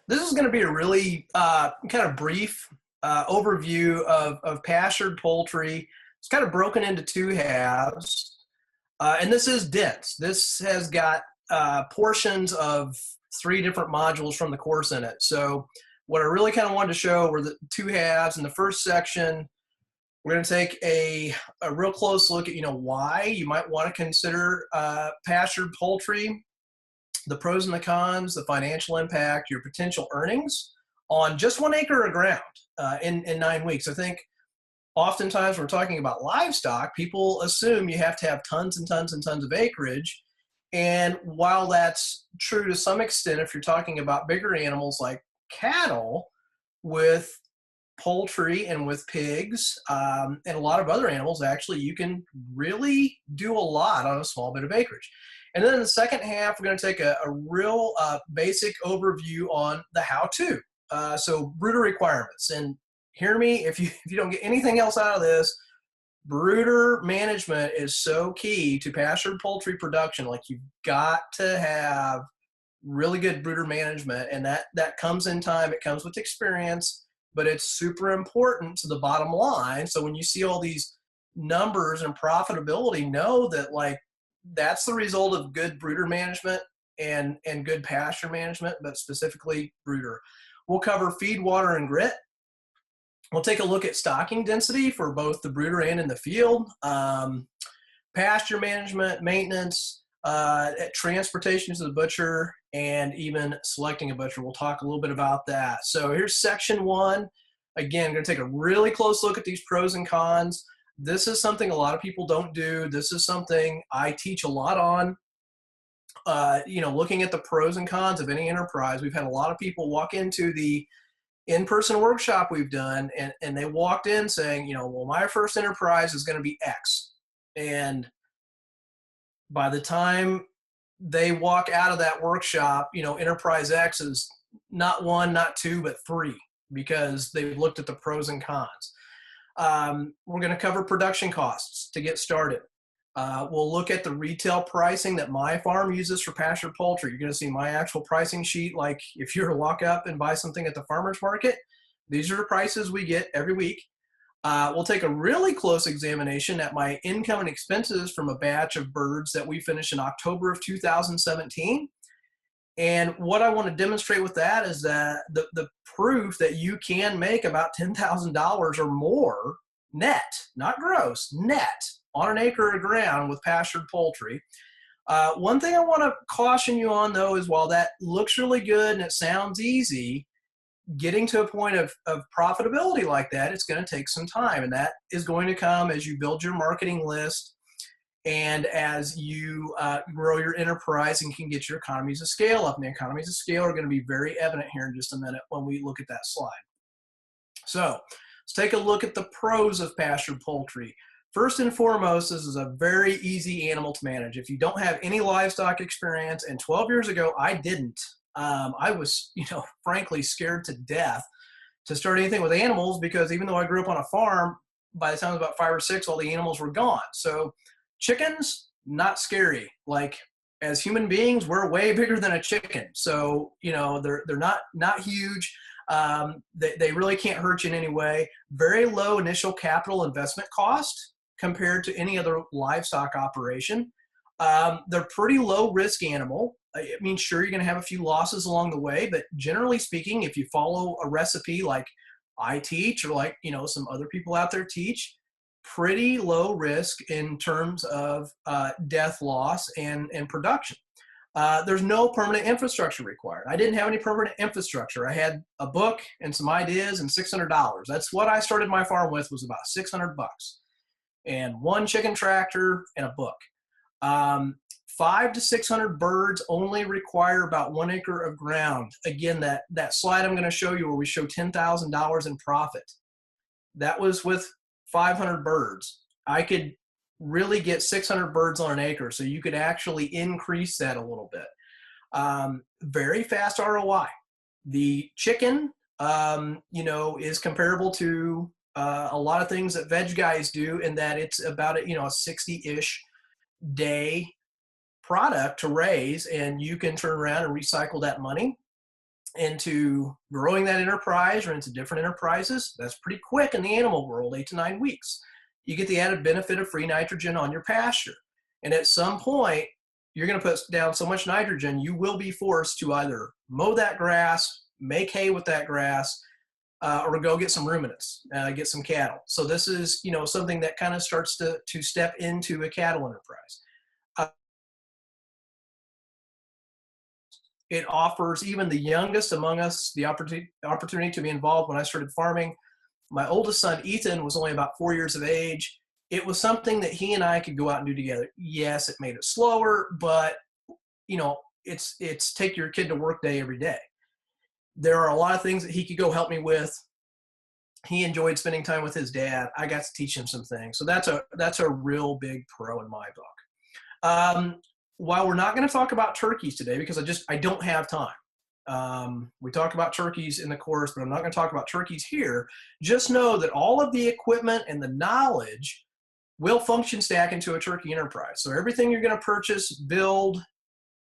This is going to be a really kind of brief overview of pastured poultry. It's kind of broken into two halves, and this is dense. This has got portions of three different modules from the course in it. So what I really kind of wanted to show were the two halves. In the first section, we're going to take a real close look at, why you might want to consider pastured poultry, the pros and the cons, the financial impact, your potential earnings on just 1 acre of ground in 9 weeks. I think oftentimes when we're talking about livestock, people assume you have to have tons and tons and tons of acreage. And while that's true to some extent, if you're talking about bigger animals like cattle, with poultry and with pigs and a lot of other animals, actually, you can really do a lot on a small bit of acreage. And then in the second half, we're going to take a real basic overview on the how-to. So brooder requirements. And hear me, if you don't get anything else out of this, brooder management is so key to pastured poultry production. Like, you've got to have really good brooder management, and that comes in time. It comes with experience, but it's super important to the bottom line. So when you see all these numbers and profitability, know that, like, that's the result of good brooder management and good pasture management, but specifically brooder. We'll cover feed, water, and grit. We'll take a look at stocking density for both the brooder and in the field, pasture management, maintenance, transportation to the butcher, and even selecting a butcher. We'll talk a little bit about that. So here's section 1. Again, I'm going to take a really close look at these pros and cons. This is something a lot of people don't do. This is something I teach a lot on. Looking at the pros and cons of any enterprise. We've had a lot of people walk into the in-person workshop we've done, and they walked in saying, well, my first enterprise is going to be X. And by the time they walk out of that workshop, enterprise X is not 1, not 2, but 3, because they've looked at the pros and cons. We're going to cover production costs to get started. We'll look at the retail pricing that my farm uses for pastured poultry. You're going to see my actual pricing sheet. Like, if you were to walk up and buy something at the farmer's market, these are the prices we get every week. We'll take a really close examination at my income and expenses from a batch of birds that we finished in October of 2017. And what I want to demonstrate with that is that the proof that you can make about $10,000 or more net, not gross, net, on an acre of ground with pastured poultry. One thing I want to caution you on, though, is while that looks really good and it sounds easy, getting to a point of profitability like that, it's going to take some time. And that is going to come as you build your marketing list and as you grow your enterprise and can get your economies of scale up. And the economies of scale are going to be very evident here in just a minute when we look at that slide. So let's take a look at the pros of pastured poultry. First and foremost, this is a very easy animal to manage. If you don't have any livestock experience, and 12 years ago I didn't, I was, frankly scared to death to start anything with animals, because even though I grew up on a farm, by the time I was about 5 or 6, all the animals were gone. So chickens, not scary. Like, as human beings, we're way bigger than a chicken. So, they're not huge. They really can't hurt you in any way. Very low initial capital investment cost compared to any other livestock operation. They're pretty low risk animal. I mean, sure, you're going to have a few losses along the way, but generally speaking, if you follow a recipe like I teach, or like, some other people out there teach, pretty low risk in terms of death, loss, and production. There's no permanent infrastructure required. I didn't have any permanent infrastructure. I had a book and some ideas and $600. That's what I started my farm with, was about $600, and one chicken tractor and a book. 500 to 600 birds only require about 1 acre of ground. Again, that slide I'm going to show you where we show $10,000 in profit, that was with 500 birds. I could really get 600 birds on an acre, so you could actually increase that a little bit. Very fast ROI. The chicken, is comparable to a lot of things that veg guys do, in that it's about a 60-ish day product to raise, and you can turn around and recycle that money into growing that enterprise or into different enterprises, that's pretty quick in the animal world, 8 to 9 weeks. You get the added benefit of free nitrogen on your pasture. And at some point, you're going to put down so much nitrogen, you will be forced to either mow that grass, make hay with that grass, or go get some ruminants, get some cattle. So this is, something that kind of starts to step into a cattle enterprise. It offers even the youngest among us the opportunity to be involved. When I started farming, my oldest son, Ethan, was only about 4 years of age. It was something that he and I could go out and do together. Yes, it made it slower, but it's take your kid to work day every day. There are a lot of things that he could go help me with. He enjoyed spending time with his dad. I got to teach him some things. So that's a real big pro in my book. While we're not going to talk about turkeys today, because I don't have time. We talk about turkeys in the course, but I'm not going to talk about turkeys here. Just know that all of the equipment and the knowledge will function stack into a turkey enterprise. So everything you're going to purchase, build,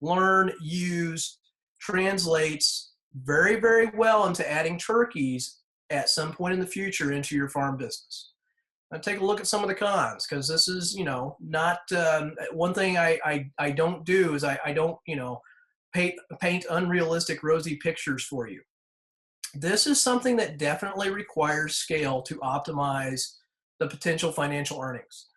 learn, use, translates very, very well into adding turkeys at some point in the future into your farm business. Now take a look at some of the cons, because this is, not one thing I don't do is I don't, paint unrealistic rosy pictures for you. This is something that definitely requires scale to optimize the potential financial earnings.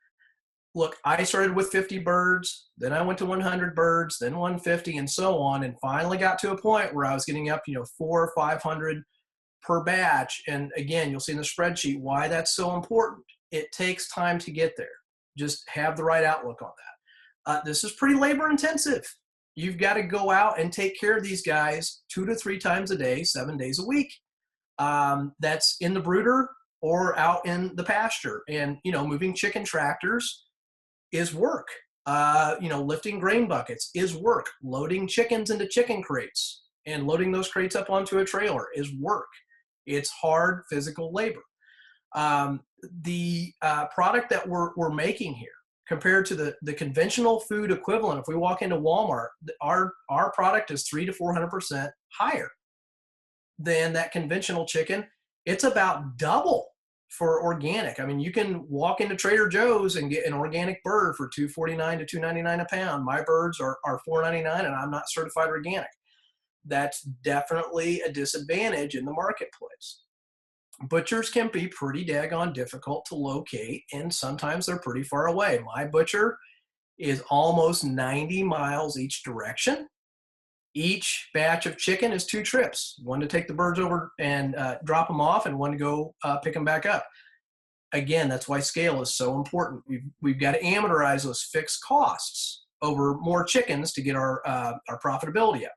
Look, I started with 50 birds, then I went to 100 birds, then 150, and so on, and finally got to a point where I was getting up, 400 or 500 per batch. And again, you'll see in the spreadsheet why that's so important. It takes time to get there. Just have the right outlook on that. This is pretty labor intensive. You've got to go out and take care of these guys 2 to 3 times a day, 7 days a week. That's in the brooder or out in the pasture. And, moving chicken tractors is work. Lifting grain buckets is work. Loading chickens into chicken crates and loading those crates up onto a trailer is work. It's hard physical labor. The product that we're making here compared to the conventional food equivalent, if we walk into Walmart, our product is 300 to 400% higher than that conventional chicken. It's about double for organic. I mean, you can walk into Trader Joe's and get an organic bird for $2.49 to $2.99 a pound. My birds are $4.99, and I'm not certified organic. That's definitely a disadvantage in the marketplace. Butchers can be pretty daggone difficult to locate, and sometimes they're pretty far away. My butcher is almost 90 miles each direction. Each batch of chicken is 2 trips, one to take the birds over and drop them off, and one to go pick them back up. Again, that's why scale is so important. We've got to amortize those fixed costs over more chickens to get our profitability up.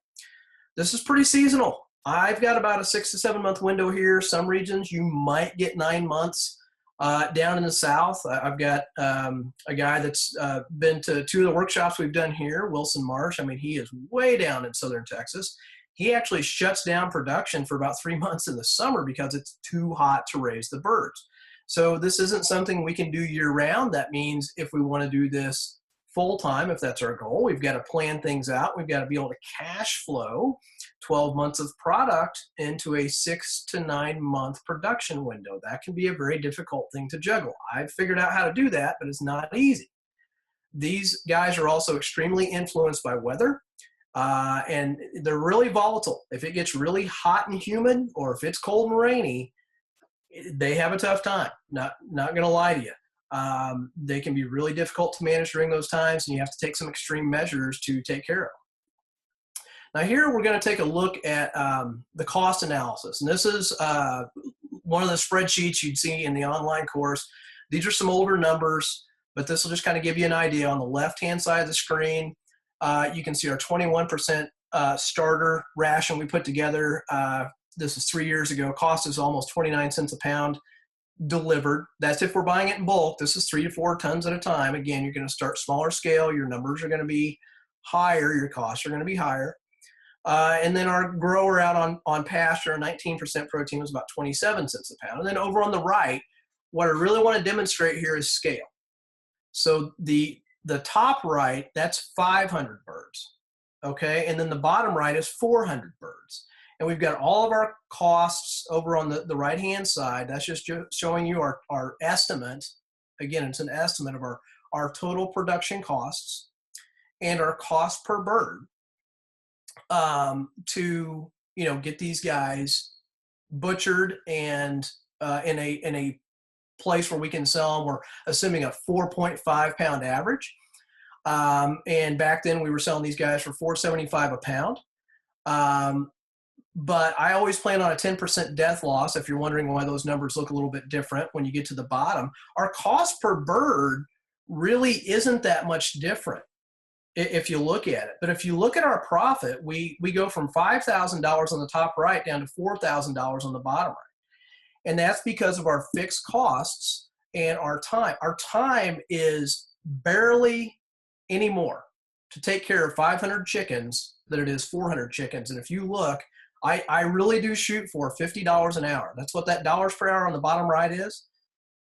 This is pretty seasonal. I've got about a 6 to 7 month window here. Some regions you might get 9 months. Down in the South, I've got a guy that's been to 2 of the workshops we've done here, Wilson Marsh. I mean, he is way down in southern Texas. He actually shuts down production for about 3 months in the summer because it's too hot to raise the birds. So this isn't something we can do year round. That means if we want to do this full time, if that's our goal, we've got to plan things out. We've got to be able to cash flow 12 months of product into a 6 to 9 month production window. That can be a very difficult thing to juggle. I've figured out how to do that, but it's not easy. These guys are also extremely influenced by weather, and they're really volatile. If it gets really hot and humid, or if it's cold and rainy, they have a tough time. Not going to lie to you. They can be really difficult to manage during those times, and you have to take some extreme measures to take care of them. Now here we're going to take a look at the cost analysis. And this is one of the spreadsheets you'd see in the online course. These are some older numbers, but this will just kind of give you an idea. On the left-hand side of the screen, you can see our 21% starter ration we put together. This is 3 years ago. Cost is almost 29 cents a pound delivered. That's if we're buying it in bulk. This is 3 to 4 tons at a time. Again, you're going to start smaller scale. Your numbers are going to be higher. Your costs are going to be higher. And then our grower out on pasture, 19% protein, was about 27 cents a pound. And then over on the right, what I really want to demonstrate here is scale. So the top right, that's 500 birds, okay? And then the bottom right is 400 birds. And we've got all of our costs over on the right-hand side. That's just showing you our estimate. Again, it's an estimate of our total production costs and our cost per bird to, get these guys butchered and in a place where we can sell them. We're assuming a 4.5 pound average. And back then we were selling these guys for $4.75 a pound. But I always plan on a 10% death loss. If you're wondering why those numbers look a little bit different when you get to the bottom, our cost per bird really isn't that much different if you look at it. But if you look at our profit, we go from $5,000 on the top right down to $4,000 on the bottom right. And that's because of our fixed costs and our time. Our time is barely any more to take care of 500 chickens than it is 400 chickens. And if you look, I really do shoot for $50 an hour. That's what that dollars per hour on the bottom right is.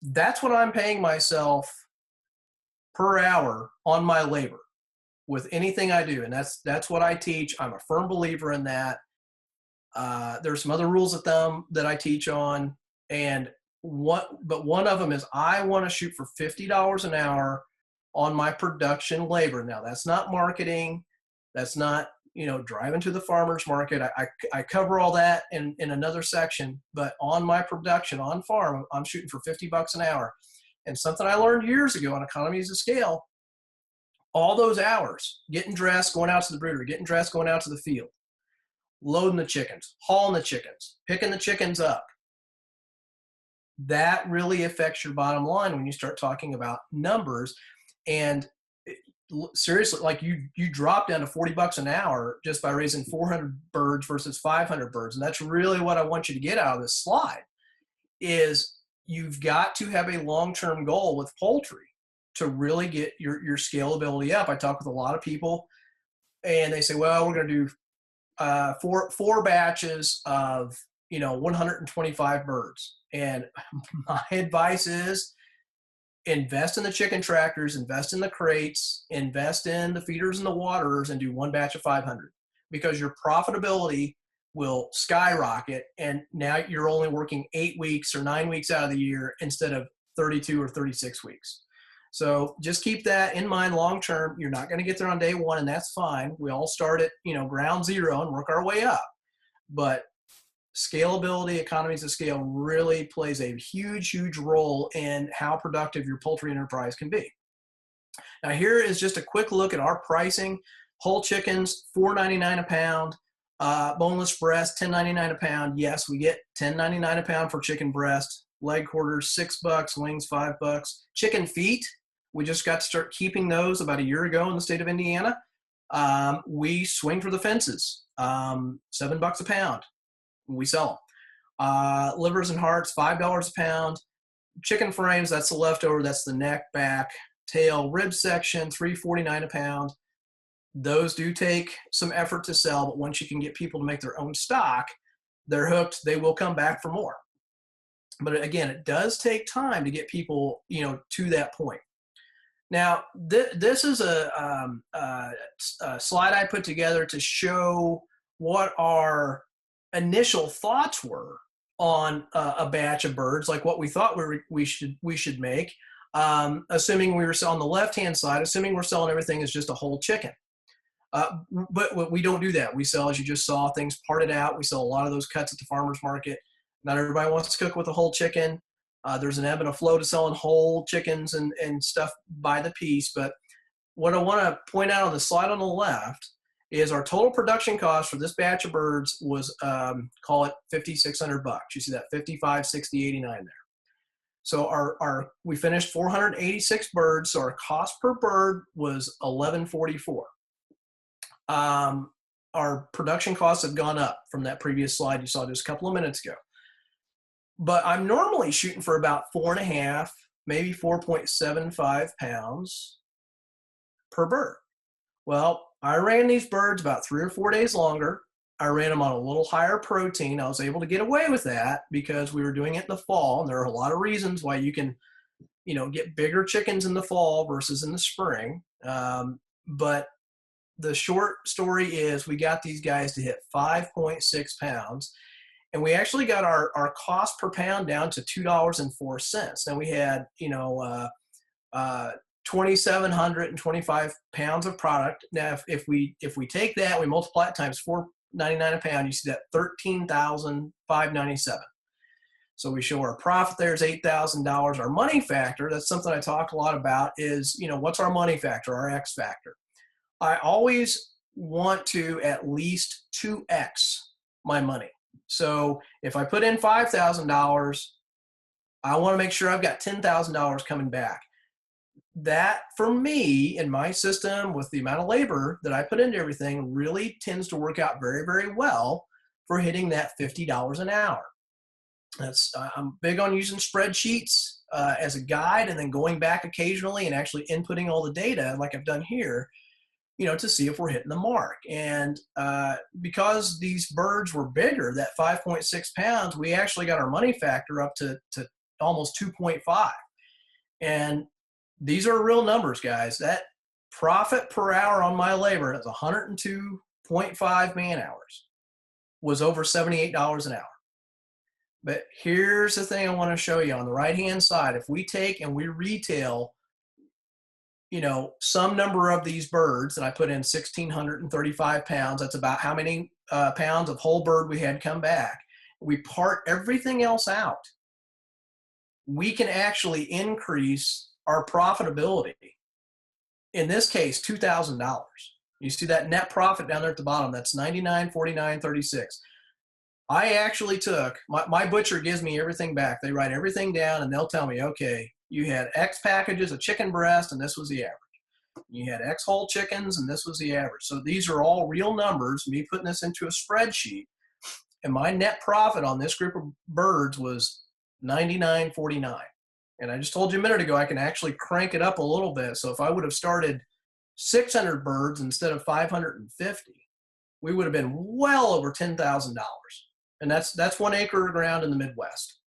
That's what I'm paying myself per hour on my labor with anything I do. And that's what I teach. I'm a firm believer in that. There's some other rules of thumb that I teach on, but one of them is I want to shoot for $50 an hour on my production labor. Now that's not marketing. That's not, driving to the farmer's market. I cover all that in another section, but on my production on farm, I'm shooting for $50 an hour. And something I learned years ago on economies of scale, all those hours, getting dressed, going out to the brooder, getting dressed, going out to the field, loading the chickens, hauling the chickens, picking the chickens up. That really affects your bottom line when you start talking about numbers. And seriously, like you drop down to $40 an hour just by raising 400 birds versus 500 birds. And that's really what I want you to get out of this slide is you've got to have a long-term goal with poultry to really get your scalability up. I talk with a lot of people and they say, well, we're going to do four batches of 125 birds. And my advice is invest in the chicken tractors, invest in the crates, invest in the feeders and the waterers, and do one batch of 500 because your profitability will skyrocket. And now you're only working 8 weeks or 9 weeks out of the year instead of 32 or 36 weeks. So just keep that in mind long term. You're not going to get there on day one, and that's fine. We all start at ground zero and work our way up. But scalability, economies of scale really plays a huge, huge role in how productive your poultry enterprise can be. Now here is just a quick look at our pricing. Whole chickens, $4.99 a pound. Boneless breast, $10.99 a pound. Yes, we get $10.99 a pound for chicken breast. Leg quarters, $6. Wings, $5. Chicken feet, we just got to start keeping those about a year ago in the state of Indiana. We swing for the fences, $7 a pound. We sell them. Livers and hearts, $5 a pound. Chicken frames, that's the leftover. That's the neck, back, tail, rib section, $3.49 a pound. Those do take some effort to sell, but once you can get people to make their own stock, they're hooked. They will come back for more. But again, it does take time to get people, to that point. Now, this is a slide I put together to show what our initial thoughts were on a batch of birds, like what we thought we should make, assuming we were on the left-hand side, assuming we're selling everything as just a whole chicken. But we don't do that. We sell, as you just saw, things parted out. We sell a lot of those cuts at the farmer's market. Not everybody wants to cook with a whole chicken. There's an ebb and a flow to selling whole chickens and stuff by the piece. But what I want to point out on the slide on the left is our total production cost for this batch of birds was, call it $5,600. You see that 55, 60, 89 there. So we finished 486 birds. So our cost per bird was $11.44. Our production costs have gone up from that previous slide you saw just a couple of minutes ago. But I'm normally shooting for about 4.5, maybe 4.75 pounds per bird. Well, I ran these birds about 3 or 4 days longer. I ran them on a little higher protein. I was able to get away with that because we were doing it in the fall. And there are a lot of reasons why you can, get bigger chickens in the fall versus in the spring. But the short story is we got these guys to hit 5.6 pounds, and we actually got our cost per pound down to $2.04. Now we had, 2,725 pounds of product. Now, if we take that, we multiply it times 4.99 a pound, you see that 13,597. So we show our profit there is $8,000. Our money factor, that's something I talk a lot about, is, what's our money factor, our X factor. I always want to at least 2X my money. So if I put in $5,000, I want to make sure I've got $10,000 coming back. That, for me, in my system, with the amount of labor that I put into everything, really tends to work out very, very well for hitting that $50 an hour. I'm big on using spreadsheets as a guide, and then going back occasionally and actually inputting all the data like I've done here, to see if we're hitting the mark. And because these birds were bigger, that 5.6 pounds, we actually got our money factor up to almost 2.5. And these are real numbers, guys. That profit per hour on my labor, that's 102.5 man hours, was over $78 an hour. But here's the thing I want to show you on the right-hand side. If we take and we retail, some number of these birds, and I put in 1,635 pounds, that's about how many pounds of whole bird we had come back. We part everything else out, we can actually increase our profitability. In this case, $2,000. You see that net profit down there at the bottom, that's $99.49.36. I actually took, my butcher gives me everything back. They write everything down and they'll tell me, okay, you had X packages of chicken breast and this was the average. You had X whole chickens and this was the average. So these are all real numbers, me putting this into a spreadsheet, and my net profit on this group of birds was $99.49. And I just told you a minute ago, I can actually crank it up a little bit. So if I would have started 600 birds instead of 550, we would have been well over $10,000. And that's 1 acre of ground in the Midwest.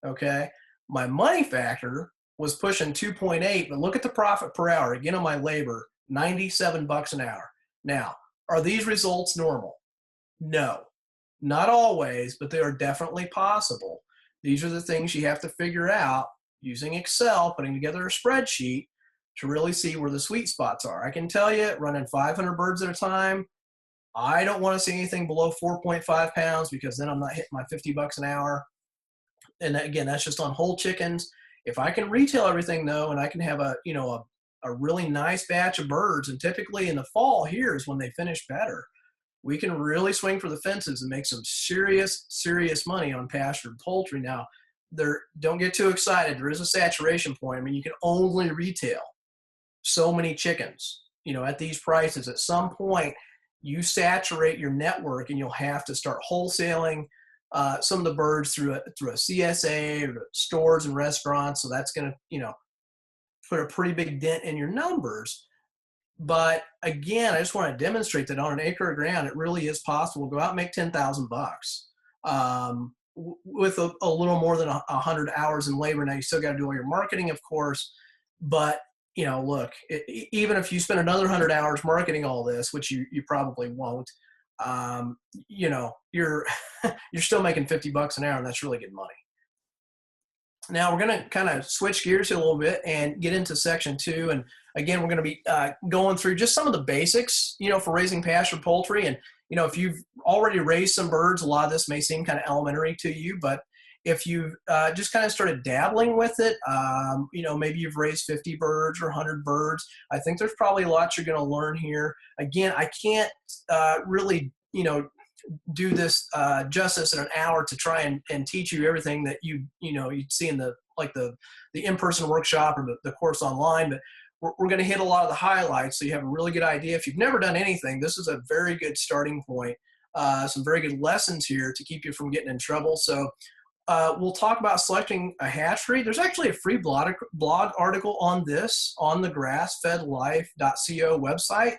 Okay. My money factor was pushing 2.8, but look at the profit per hour. Again, on my labor, $97 an hour. Now, are these results normal? No, not always, but they are definitely possible. These are the things you have to figure out using Excel, putting together a spreadsheet to really see where the sweet spots are. I can tell you, running 500 birds at a time, I don't want to see anything below 4.5 pounds, because then I'm not hitting my $50 an hour. And again, that's just on whole chickens. If I can retail everything though, and I can have a really nice batch of birds, and typically in the fall here is when they finish better, we can really swing for the fences and make some serious, serious money on pastured poultry. Now, don't get too excited. There is a saturation point. I mean, you can only retail so many chickens, at these prices. At some point, you saturate your network and you'll have to start wholesaling some of the birds through a CSA or stores and restaurants. So that's going to, put a pretty big dent in your numbers. But again, I just want to demonstrate that on an acre of ground, it really is possible to go out and make $10,000 with a little more than 100 hours in labor. Now, you still got to do all your marketing, of course, but look, even if you spend another 100 hours marketing all this, which you probably won't, you're still making $50 an hour, and that's really good money. Now we're going to kind of switch gears here a little bit and get into section 2. And again, we're going to be going through just some of the basics, for raising pastured poultry. And, if you've already raised some birds, a lot of this may seem kind of elementary to you, but if you've just kind of started dabbling with it, maybe you've raised 50 birds or 100 birds, I think there's probably a lot you're going to learn here. Again, I can't really, do this justice in an hour to try and teach you everything that you'd see in the in-person workshop or the course online, but we're going to hit a lot of the highlights so you have a really good idea. If you've never done anything, this is a very good starting point. Some very good lessons here to keep you from getting in trouble. So we'll talk about selecting a hatchery. There's actually a free blog article on this on the grassfedlife.co website.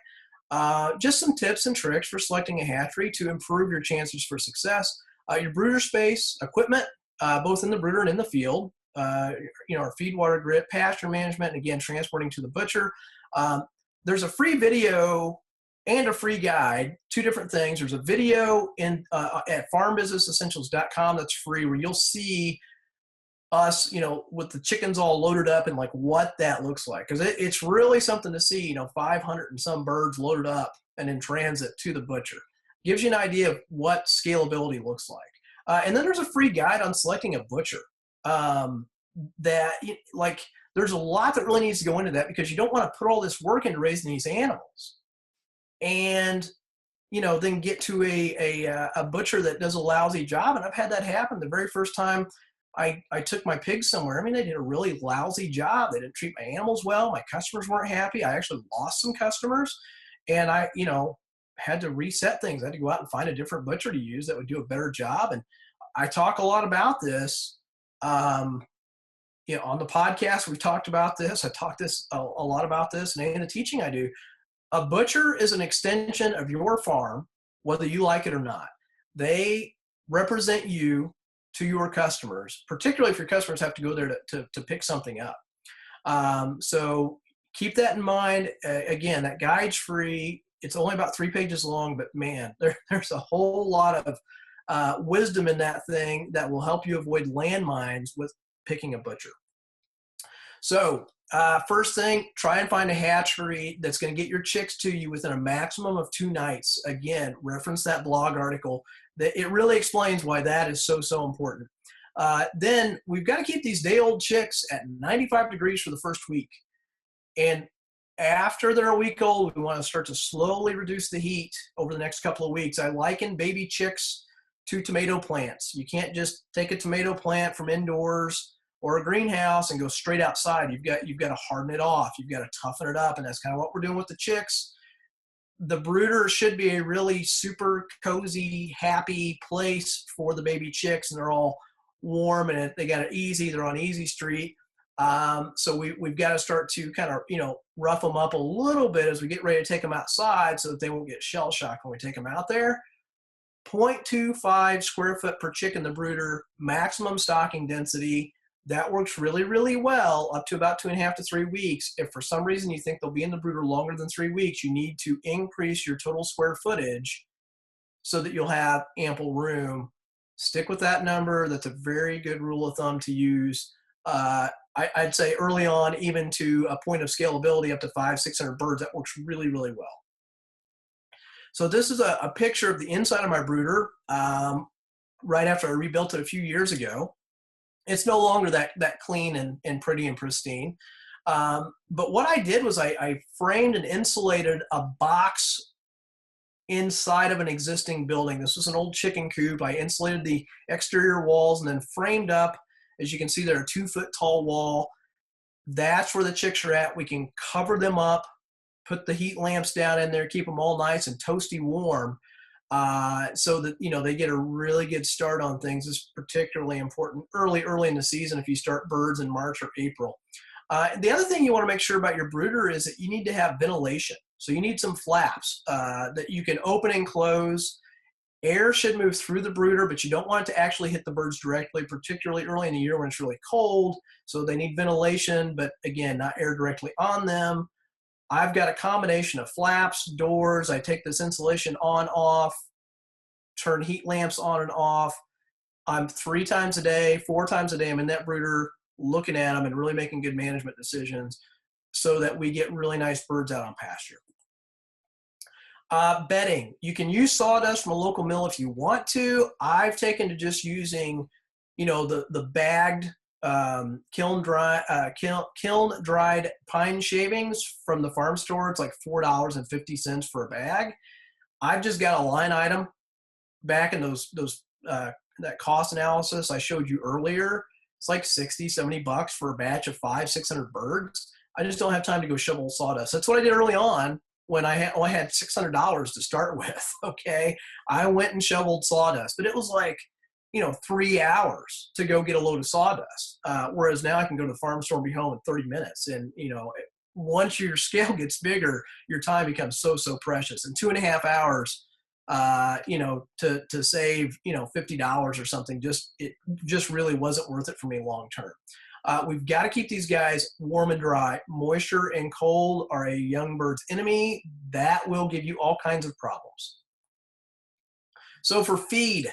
Just some tips and tricks for selecting a hatchery to improve your chances for success. Your brooder space, equipment, both in the brooder and in the field, our feed, water, grit, pasture management, and again, transporting to the butcher. There's a free video and a free guide, 2 different things. There's a video in at farmbusinessessentials.com that's free, where you'll see us, with the chickens all loaded up and like what that looks like. Because it's really something to see, 500 and some birds loaded up and in transit to the butcher. Gives you an idea of what scalability looks like. And then there's a free guide on selecting a butcher. That like there's a lot that really needs to go into that, because you don't want to put all this work into raising these animals and then get to a butcher that does a lousy job. And I've had that happen the very first time I took my pigs somewhere. I mean, they did a really lousy job. They didn't treat my animals well. My customers weren't happy. I actually lost some customers, and I had to reset things. I had to go out and find a different butcher to use that would do a better job. And I talk a lot about this. On the podcast, we've talked about this. I talk a lot about this, and in the teaching I do. A butcher is an extension of your farm, whether you like it or not. They represent you to your customers, particularly if your customers have to go there to pick something up. So keep that in mind. Again, that guide's free. It's only about 3 pages long, but man, there's a whole lot of wisdom in that thing that will help you avoid landmines with picking a butcher. So first thing, try and find a hatchery that's going to get your chicks to you within a maximum of 2 nights. Again, reference that blog article. It really explains why that is so important. Then we've got to keep these day-old chicks at 95 degrees for the first week. And after they're a week old, we want to start to slowly reduce the heat over the next couple of weeks. I liken baby chicks to tomato plants. You can't just take a tomato plant from indoors or a greenhouse and go straight outside. You've got to harden it off. You've got to toughen it up, and that's kind of what we're doing with the chicks. The brooder should be a really super cozy, happy place for the baby chicks, and they're all warm and they got it easy. They're on easy street. So we've got to start to kind of, rough them up a little bit as we get ready to take them outside so that they won't get shell shocked when we take them out there. 0.25 square foot per chick in the brooder, maximum stocking density. That works really, really well up to about 2.5 to 3 weeks. If for some reason you think they'll be in the brooder longer than 3 weeks, you need to increase your total square footage so that you'll have ample room. Stick with that number. That's a very good rule of thumb to use. I'd say early on, even to a point of scalability up to 500-600 birds, that works really, really well. So this is a picture of the inside of my brooder right after I rebuilt it a few years ago. It's no longer that clean and pretty and pristine. But what I did was I framed and insulated a box inside of an existing building. This was an old chicken coop. I insulated the exterior walls and then framed up. As you can see, they're a 2-foot tall wall. That's where the chicks are at. We can cover them up, put the heat lamps down in there, keep them all nice and toasty warm. So that, they get a really good start on things. This is particularly important early in the season if you start birds in March or April. The other thing you want to make sure about your brooder is that you need to have ventilation. So you need some flaps that you can open and close. Air should move through the brooder, but you don't want it to actually hit the birds directly, particularly early in the year when it's really cold. So they need ventilation, but again, not air directly on them. I've got a combination of flaps, doors. I take this insulation on, off, turn heat lamps on and off. I'm 3 times a day, 4 times a day, I'm in that brooder looking at them and really making good management decisions so that we get really nice birds out on pasture. Bedding. You can use sawdust from a local mill if you want to. I've taken to just using, the bagged kiln dried pine shavings from the farm store. It's like $4.50 for a bag. I've just got a line item back in that cost analysis I showed you earlier. It's like $60-$70 for a batch of 500-600 birds. I just don't have time to go shovel sawdust. That's what I did early on when I had $600 to start with. Okay, I went and shoveled sawdust, but it was like 3 hours to go get a load of sawdust. Whereas now I can go to the farm store and be home in 30 minutes. And, once your scale gets bigger, your time becomes so precious. In 2.5 hours, you know, to save, you know, $50 or something. It just really wasn't worth it for me long term. We've got to keep these guys warm and dry. Moisture and cold are a young bird's enemy. That will give you all kinds of problems. So for feed,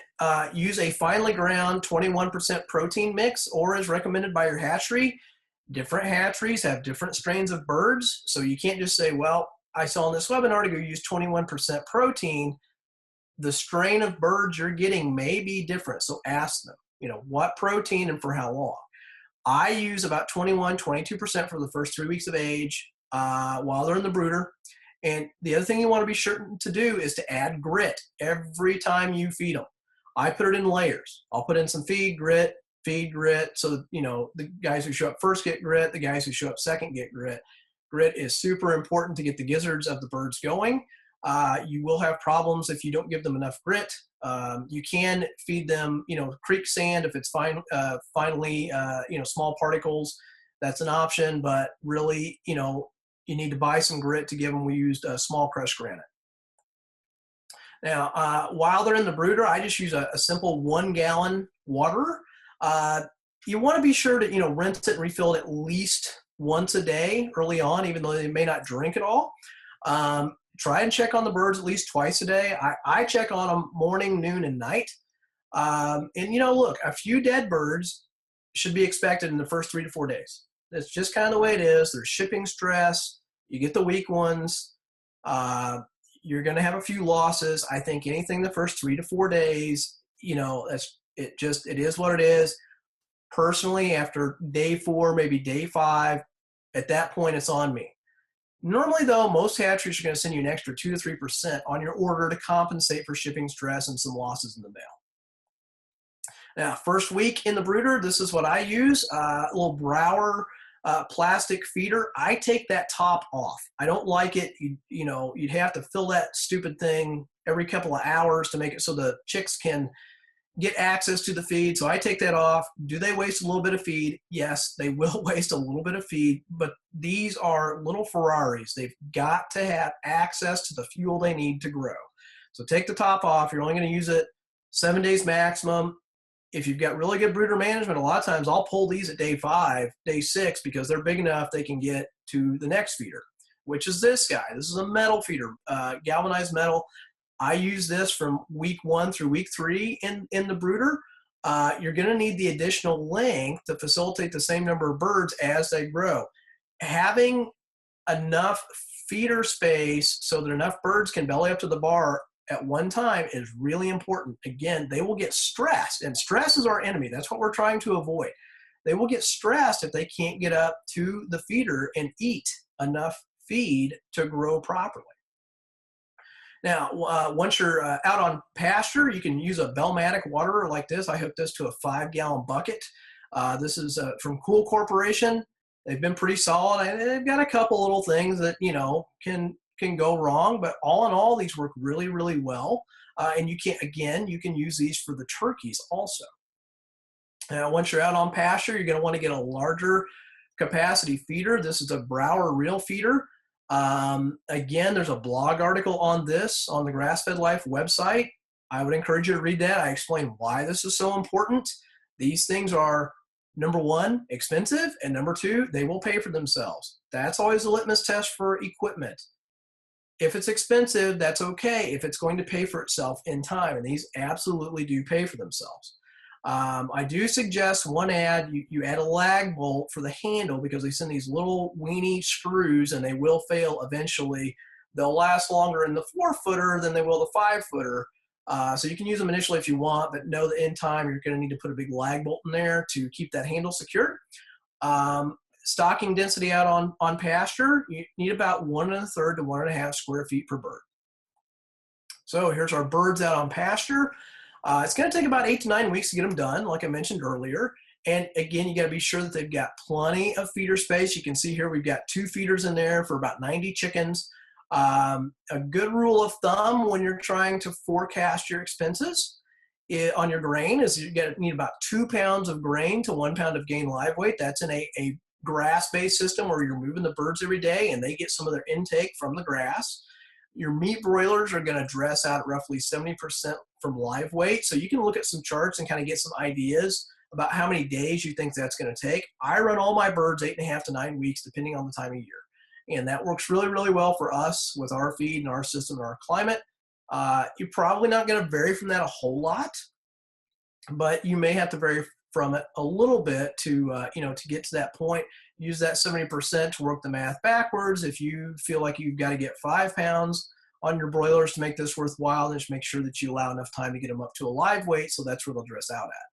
use a finely ground 21% protein mix, or as recommended by your hatchery. Different hatcheries have different strains of birds, so you can't just say, well, I saw in this webinar to go use 21% protein. The strain of birds you're getting may be different, so ask them, you know, what protein and for how long. I use about 22% for the first 3 weeks of age while they're in the brooder. And the other thing you want to be sure to do is to add grit every time you feed them. I put it in layers. I'll put in some feed, grit, so you know, the guys who show up first get grit, the guys who show up second get grit. Grit is super important to get the gizzards of the birds going. You will have problems if you don't give them enough grit. You can feed them, you know, creek sand if it's finally, you know, small particles. That's an option, but really, you know, you need to buy some grit to give them. We used small crushed granite. Now, while they're in the brooder, I just use a simple 1 gallon water. You want to be sure to, you know, rinse it and refill it at least once a day early on, even though they may not drink at all. Try and check on the birds at least twice a day. I check on them morning, noon, and night. And, you know, look, a few dead birds should be expected in the first 3 to 4 days. That's just kind of the way it is. There's shipping stress. You get the weak ones. You're going to have a few losses. I think anything the first 3 to 4 days, you know, it is what it is. Personally, after day 4, maybe day 5, at that point, it's on me. Normally, though, most hatcheries are going to send you an extra 2 to 3% on your order to compensate for shipping stress and some losses in the mail. Now, first week in the brooder, this is what I use, a little Brower plastic feeder. I take that top off. I don't like it. You know, you'd have to fill that stupid thing every couple of hours to make it so the chicks can get access to the feed. So I take that off. Do they waste a little bit of feed? Yes, they will waste a little bit of feed, but these are little Ferraris. They've got to have access to the fuel they need to grow. So take the top off. You're only going to use it 7 days maximum. If you've got really good brooder management, a lot of times I'll pull these at day 5, day 6, because they're big enough they can get to the next feeder, which is this guy. This is a metal feeder, galvanized metal. I use this from week 1 through week 3 in the brooder. You're going to need the additional length to facilitate the same number of birds as they grow. Having enough feeder space so that enough birds can belly up to the bar at one time is really important. Again, they will get stressed, and stress is our enemy. That's what we're trying to avoid. They will get stressed if they can't get up to the feeder and eat enough feed to grow properly. Now, once you're out on pasture, you can use a Bellmatic waterer like this. I hooked this to a 5-gallon bucket. This is from Cool Corporation. They've been pretty solid. They've got a couple little things that, you know, can go wrong, but all in all, these work really, really well. And you can use these for the turkeys also. Now, once you're out on pasture, you're going to want to get a larger capacity feeder. This is a Brower reel feeder. Again, there's a blog article on this on the Grass-Fed Life website. I would encourage you to read that. I explain why this is so important. These things are, number 1, expensive, and number 2, they will pay for themselves. That's always the litmus test for equipment. If it's expensive, that's okay if it's going to pay for itself in time, and these absolutely do pay for themselves. I do suggest you add a lag bolt for the handle, because they send these little weenie screws and they will fail eventually. They'll last longer in the 4-footer than they will the 5-footer. So you can use them initially if you want, but know that in time you're going to need to put a big lag bolt in there to keep that handle secure. Stocking density out on pasture, you need about 1 1/3 to 1 1/2 square feet per bird. So here's our birds out on pasture. It's going to take about 8 to 9 weeks to get them done, like I mentioned earlier. And again, you got to be sure that they've got plenty of feeder space. You can see here we've got 2 feeders in there for about 90 chickens. A good rule of thumb when you're trying to forecast your expenses on your grain is you need about 2 pounds of grain to 1 pound of gain live weight. That's in a grass-based system where you're moving the birds every day and they get some of their intake from the grass. Your meat broilers are going to dress out at roughly 70% from live weight. So you can look at some charts and kind of get some ideas about how many days you think that's going to take. I run all my birds 8.5 to 9 weeks, depending on the time of year. And that works really, really well for us with our feed and our system and our climate. You're probably not going to vary from that a whole lot, but you may have to vary from it a little bit to, to get to that point. Use that 70% to work the math backwards. If you feel like you've got to get 5 pounds on your broilers to make this worthwhile, then just make sure that you allow enough time to get them up to a live weight, so that's where they'll dress out at.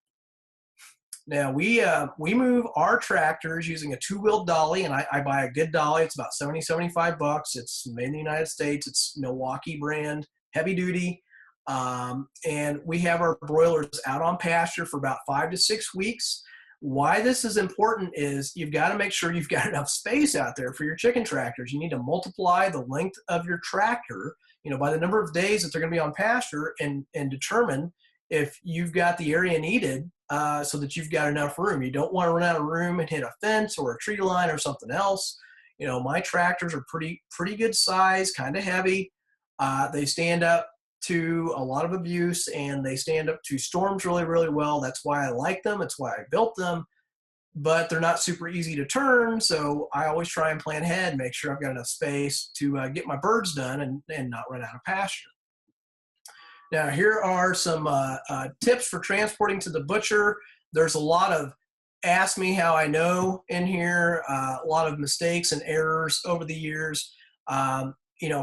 Now, we move our tractors using a 2-wheel dolly, and I buy a good dolly. It's about $75. It's made in the United States. It's Milwaukee brand, heavy duty. And we have our broilers out on pasture for about 5 to 6 weeks. Why this is important is you've got to make sure you've got enough space out there for your chicken tractors. You need to multiply the length of your tractor, by the number of days that they're going to be on pasture, and determine if you've got the area needed so that you've got enough room. You don't want to run out of room and hit a fence or a tree line or something else. My tractors are pretty good size, kind of heavy. They stand up to a lot of abuse, and they stand up to storms really, really well. That's why I like them. It's why I built them. But they're not super easy to turn, so I always try and plan ahead, make sure I've got enough space to get my birds done and not run out of pasture. Now, here are some tips for transporting to the butcher. There's a lot of ask me how I know in here, a lot of mistakes and errors over the years.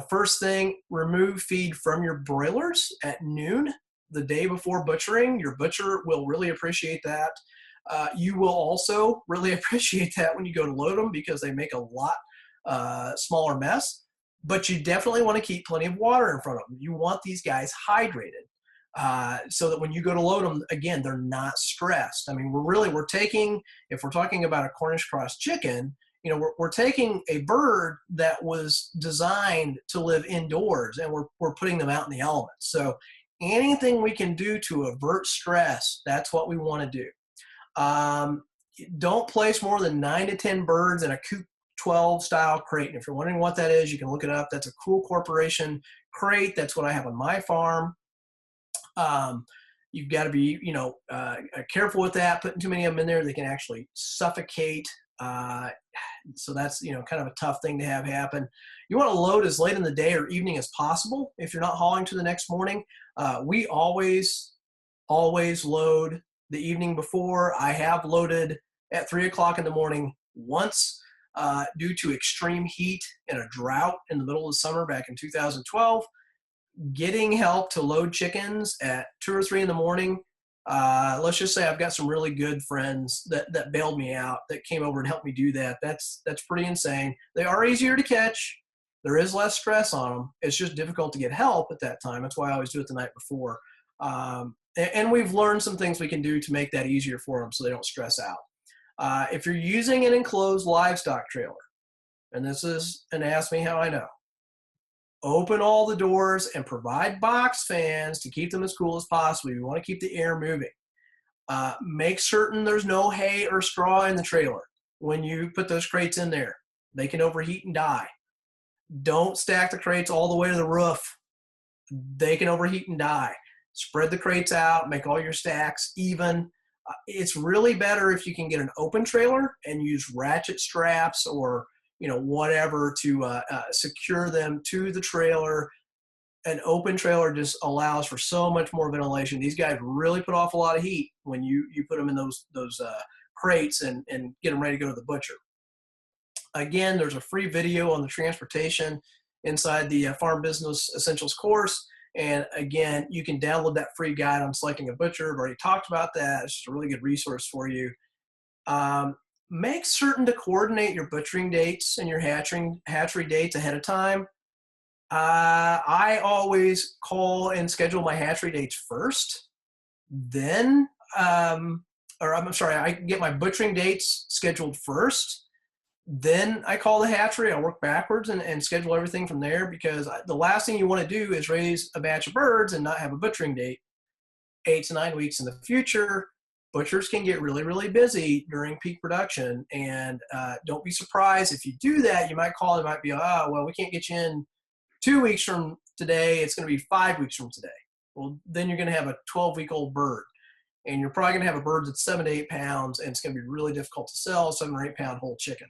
First thing, remove feed from your broilers at noon the day before butchering. Your butcher will really appreciate that. You will also really appreciate that when you go to load them, because they make a lot smaller mess. But you definitely want to keep plenty of water in front of them. You want these guys hydrated so that when you go to load them, again, they're not stressed. I mean, we're taking, if we're talking about a Cornish cross chicken, we're taking a bird that was designed to live indoors, and we're putting them out in the elements. So anything we can do to avert stress, that's what we want to do. Don't place more than 9 to 10 birds in a coop 12 style crate. And if you're wondering what that is, you can look it up. That's a Cool Corporation crate. That's what I have on my farm. You've got to be, careful with that. Putting too many of them in there, they can actually suffocate. So that's, kind of a tough thing to have happen. You want to load as late in the day or evening as possible if you're not hauling to the next morning. We always load the evening before. I have loaded at 3 o'clock in the morning once due to extreme heat and a drought in the middle of the summer back in 2012. Getting help to load chickens at 2 or 3 in the morning. Let's just say I've got some really good friends that bailed me out, that came over and helped me do that. That's pretty insane. They are easier to catch. There is less stress on them. It's just difficult to get help at that time. That's why I always do it the night before. And we've learned some things we can do to make that easier for them so they don't stress out. If you're using an enclosed livestock trailer, and this is an ask me how I know, open all the doors and provide box fans to keep them as cool as possible. You want to keep the air moving. Make certain there's no hay or straw in the trailer when you put those crates in there. They can overheat and die. Don't stack the crates all the way to the roof. They can overheat and die. Spread the crates out, make all your stacks even. It's really better if you can get an open trailer and use ratchet straps or whatever to secure them to the trailer. An open trailer just allows for so much more ventilation. These guys really put off a lot of heat when you put them in those crates and get them ready to go to the butcher. Again, there's a free video on the transportation inside the Farm Business Essentials course. And again, you can download that free guide on selecting a butcher. I've already talked about that. It's just a really good resource for you. Make certain to coordinate your butchering dates and your hatchery dates ahead of time. I always call and schedule my hatchery dates first. Then, I get my butchering dates scheduled first. Then I call the hatchery. I work backwards and schedule everything from there, because the last thing you want to do is raise a batch of birds and not have a butchering date 8 to 9 weeks in the future. Butchers can get really, really busy during peak production, and don't be surprised if you do that. You might call, it might be, we can't get you in 2 weeks from today, it's going to be 5 weeks from today. Well, then you're going to have a 12-week-old bird, and you're probably going to have a bird that's 7 to 8 pounds, and it's going to be really difficult to sell, 7 or 8 pound whole chicken.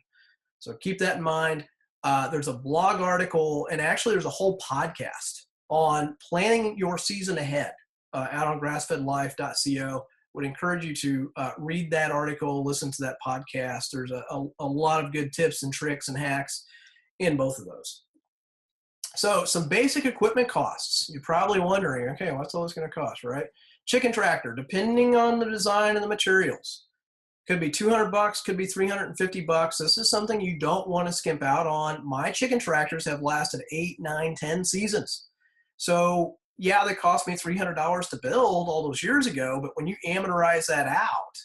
So keep that in mind. There's a blog article, and actually there's a whole podcast on planning your season ahead out on grassfedlife.co. Would encourage you to read that article, listen to that podcast. There's a lot of good tips and tricks and hacks in both of those. So some basic equipment costs. You're probably wondering, okay, what's all this going to cost, right? Chicken tractor, depending on the design and the materials. Could be $200, could be $350. This is something you don't want to skimp out on. My chicken tractors have lasted 8, 9, 10 seasons. So yeah, they cost me $300 to build all those years ago, but when you amortize that out,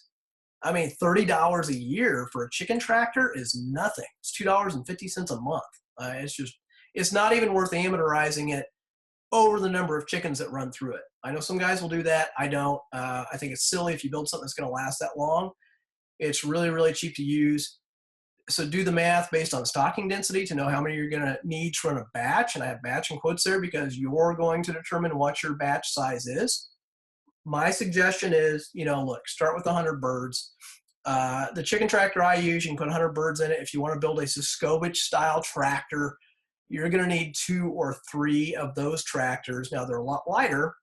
I mean, $30 a year for a chicken tractor is nothing. It's $2.50 a month. It's not even worth amortizing it over the number of chickens that run through it. I know some guys will do that. I don't. I think it's silly if you build something that's going to last that long. It's really, really cheap to use. So do the math based on stocking density to know how many you're going to need to run a batch. And I have batch in quotes there because you're going to determine what your batch size is. My suggestion is, look, start with 100 birds. The chicken tractor I use, you can put 100 birds in it. If you want to build a Scovich style tractor, you're going to need 2 or 3 of those tractors. Now they're a lot lighter,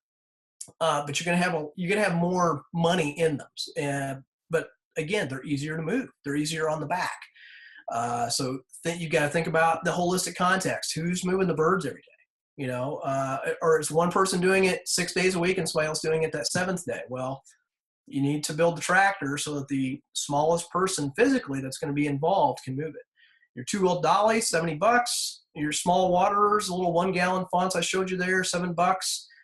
but you're going to have more money in them. But again, they're easier to move. They're easier on the back. So you got to think about the holistic context. Who's moving the birds every day? Or is one person doing it 6 days a week and somebody else doing it that 7th day? Well, you need to build the tractor so that the smallest person physically that's going to be involved can move it. Your 2-wheel dolly, $70. Your small waterers, the little 1-gallon fonts I showed you there, $7.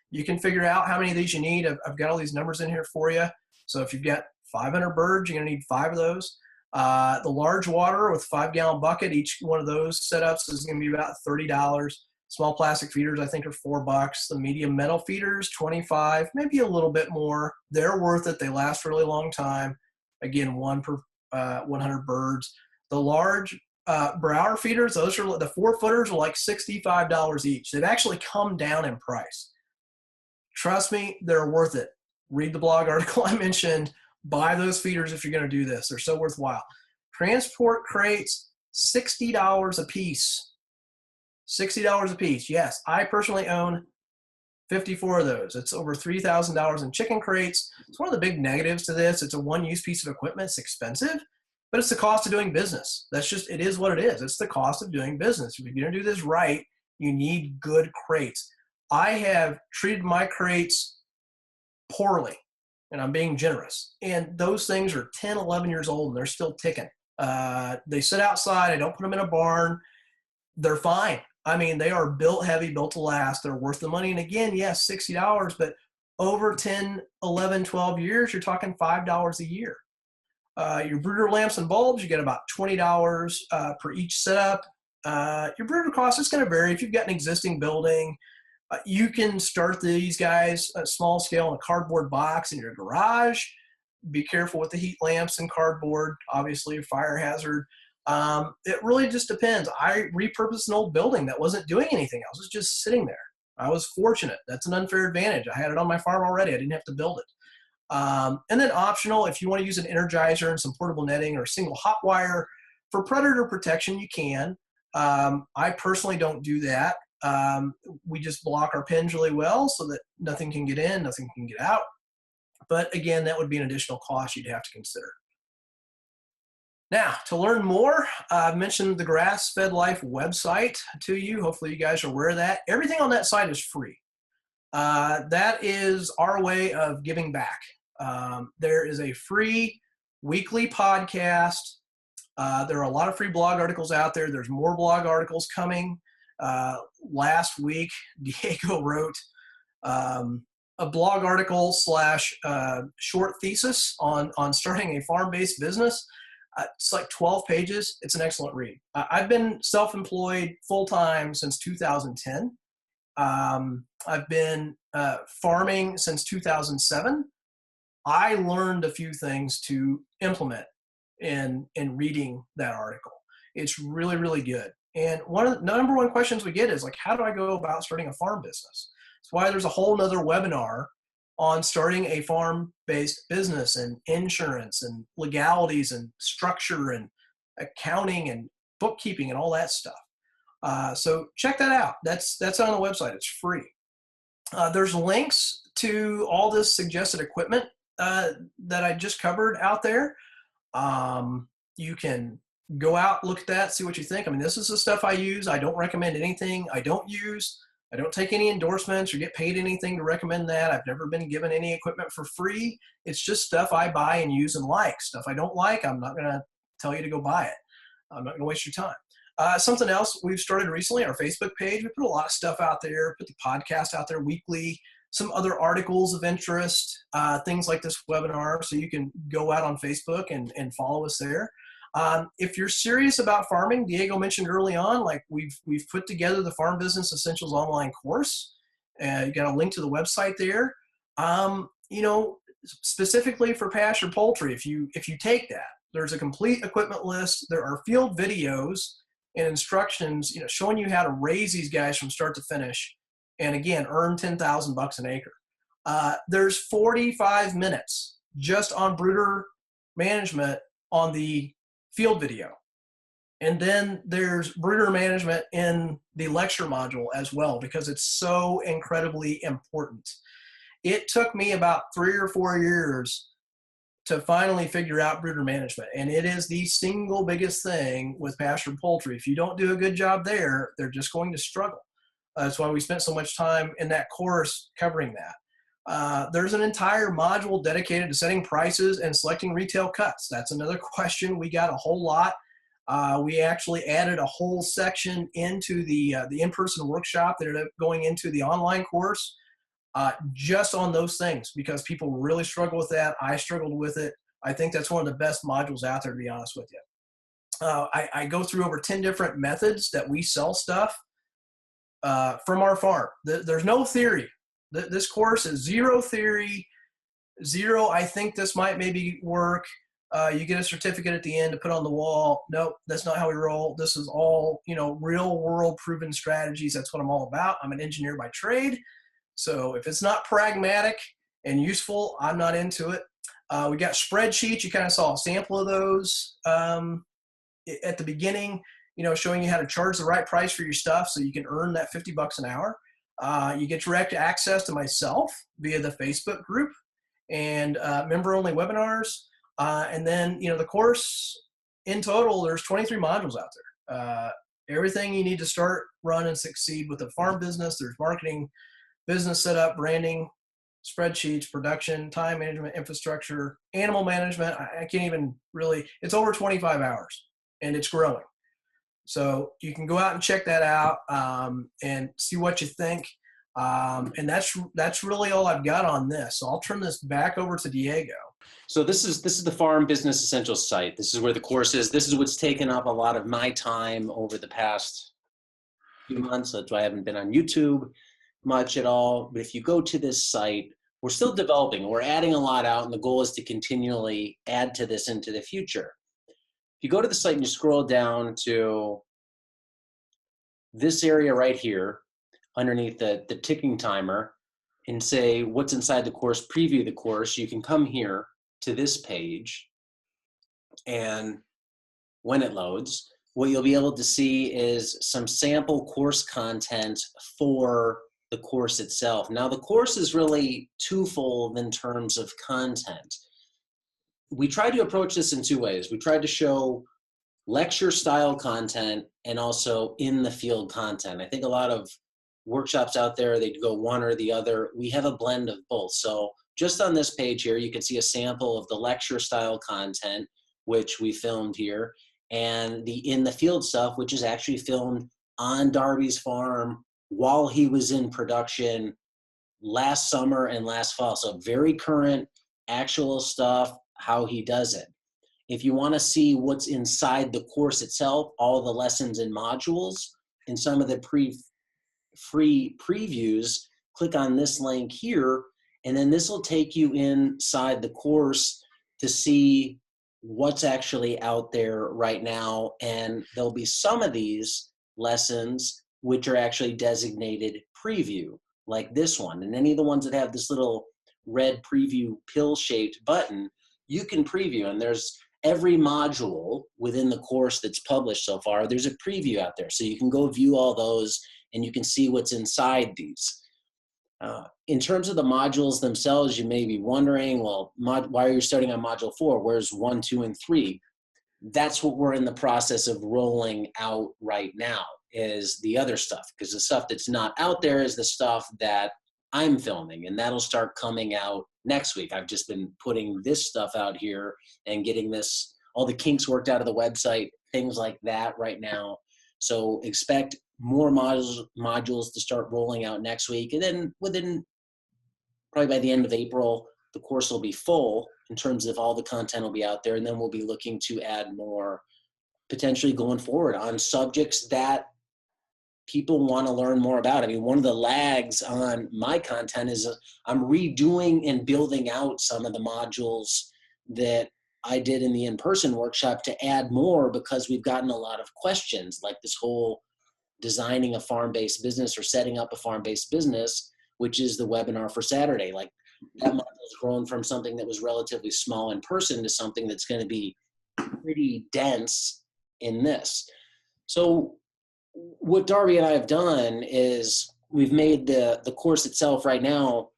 You can figure out how many of these you need. I've got all these numbers in here for you. So if you've got 500 birds, you're going to need 5 of those. The large water with 5-gallon bucket, each one of those setups is going to be about $30. Small plastic feeders, I think, are $4. The medium metal feeders, $25, maybe a little bit more. They're worth it. They last a really long time. Again, 1 per 100 birds. The large Brooder feeders, those are the 4-footers are like $65 each. They've actually come down in price. Trust me, they're worth it. Read the blog article I mentioned. Buy those feeders if you're going to do this. They're so worthwhile. Transport crates, $60 a piece. $60 a piece. Yes, I personally own 54 of those. It's over $3,000 in chicken crates. It's one of the big negatives to this. It's a one-use piece of equipment. It's expensive, but it's the cost of doing business. It is what it is. It's the cost of doing business. If you're going to do this right, you need good crates. I have treated my crates poorly, and I'm being generous. And those things are 10, 11 years old, and they're still ticking. They sit outside. I don't put them in a barn. They're fine. I mean, they are built heavy, built to last. They're worth the money. And again, yes, $60, but over 10, 11, 12 years, you're talking $5 a year. Your brooder lamps and bulbs, you get about $20 per each setup. Your brooder cost is going to vary. If you've got an existing building, you can start these guys at small scale in a cardboard box in your garage. Be careful with the heat lamps and cardboard, obviously a fire hazard. It really just depends. I repurposed an old building that wasn't doing anything else. It was just sitting there. I was fortunate. That's an unfair advantage. I had it on my farm already. I didn't have to build it. And then optional, if you want to use an energizer and some portable netting or single hot wire for predator protection, you can. I personally don't do that. We just block our pens really well so that nothing can get in, nothing can get out. But again, that would be an additional cost you'd have to consider. Now, to learn more, I've mentioned the Grass Fed Life website to you. Hopefully you guys are aware of that. Everything on that site is free. That is our way of giving back. There is a free weekly podcast. There are a lot of free blog articles out there. There's more blog articles coming. Last week, Diego wrote a blog article / short thesis on starting a farm-based business. It's like 12 pages. It's an excellent read. I've been self-employed full-time since 2010. I've been farming since 2007. I learned a few things to implement in reading that article. It's really, really good. And one of the number one questions we get is like, how do I go about starting a farm business? That's why there's a whole nother webinar on starting a farm-based business and insurance and legalities and structure and accounting and bookkeeping and all that stuff. So check that out. That's on the website. It's free. There's links to all this suggested equipment that I just covered out there. You can go out, look at that, see what you think. I mean, this is the stuff I use. I don't recommend anything I don't use. I don't take any endorsements or get paid anything to recommend that. I've never been given any equipment for free. It's just stuff I buy and use and like. Stuff I don't like, I'm not going to tell you to go buy it. I'm not going to waste your time. Something else we've started recently, our Facebook page. We put a lot of stuff out there, put the podcast out there weekly, some other articles of interest, things like this webinar. So you can go out on Facebook and follow us there. If you're serious about farming, Diego mentioned early on, like we've put together the Farm Business Essentials online course. You got a link to the website there. You know, specifically for Pastured Poultry, if you take that, there's a complete equipment list. There are field videos and instructions, you know, showing you how to raise these guys from start to finish. And again, earn $10,000 an acre. There's 45 minutes just on brooder management on the field video. And then there's brooder management in the lecture module as well, because it's so incredibly important. It took me about 3 or 4 years to finally figure out brooder management. And it is the single biggest thing with Pastured Poultry. If you don't do a good job there, they're just going to struggle. That's why we spent so much time in that course covering that. There's an entire module dedicated to setting prices and selecting retail cuts. That's another question we got a whole lot. We actually added a whole section into the in-person workshop that ended up going into the online course just on those things, because people really struggle with that. I struggled with it. I think that's one of the best modules out there, to be honest with you. I go through over 10 different methods that we sell stuff from our farm. There's no theory. This course is zero theory, zero, I think this might maybe work. You get a certificate at the end to put on the wall. Nope, that's not how we roll. This is all, you know, real world proven strategies. That's what I'm all about. I'm an engineer by trade. So if it's not pragmatic and useful, I'm not into it. We got spreadsheets. You kind of saw a sample of those at the beginning, you know, showing you how to charge the right price for your stuff so you can earn that $50 an hour. You get direct access to myself via the Facebook group and member-only webinars. And then, you know, the course in total, there's 23 modules out there. Everything you need to start, run, and succeed with a farm business. There's marketing, business setup, branding, spreadsheets, production, time management, infrastructure, animal management. I can't even really, it's over 25 hours and it's growing. So you can go out and check that out and see what you think. And that's really all I've got on this. So I'll turn this back over to Diego. So this is the Farm Business Essentials site. This is where the course is. This is what's taken up a lot of my time over the past few months. That's why I haven't been on YouTube much at all. But if you go to this site, we're still developing. We're adding a lot out, and the goal is to continually add to this into the future. If you go to the site and you scroll down to this area right here, underneath the ticking timer, and say what's inside the course, preview the course, you can come here to this page, and when it loads, what you'll be able to see is some sample course content for the course itself. Now, the course is really twofold in terms of content. We tried to approach this in two ways. We tried to show lecture style content and also in the field content. I think a lot of workshops out there, they'd go one or the other. We have a blend of both. So just on this page here, you can see a sample of the lecture style content, which we filmed here, and the in the field stuff, which is actually filmed on Darby's farm while he was in production last summer and last fall. So very current, actual stuff, how he does it. If you want to see what's inside the course itself, all the lessons and modules, and some of the free previews, click on this link here, and then this will take you inside the course to see what's actually out there right now. And there'll be some of these lessons, which are actually designated preview, like this one. And any of the ones that have this little red preview pill-shaped button, you can preview. And there's every module within the course that's published so far, there's a preview out there. So you can go view all those and you can see what's inside these. In terms of the modules themselves, you may be wondering, well, why are you starting on module 4? Where's 1, 2, and 3? That's what we're in the process of rolling out right now, is the other stuff, because the stuff that's not out there is the stuff that I'm filming, and that'll start coming out next week. I've just been putting this stuff out here and getting this, all the kinks worked out of the website, things like that right now. So expect more modules to start rolling out next week. And then within probably by the end of April, the course will be full in terms of all the content will be out there. And then we'll be looking to add more potentially going forward on subjects that people want to learn more about. I mean, one of the lags on my content is I'm redoing and building out some of the modules that I did in the in-person workshop to add more, because we've gotten a lot of questions, like this whole designing a farm-based business or setting up a farm-based business, which is the webinar for Saturday. Like, that model has grown from something that was relatively small in person to something that's going to be pretty dense in this. So what Darby and I have done is we've made the course itself right now,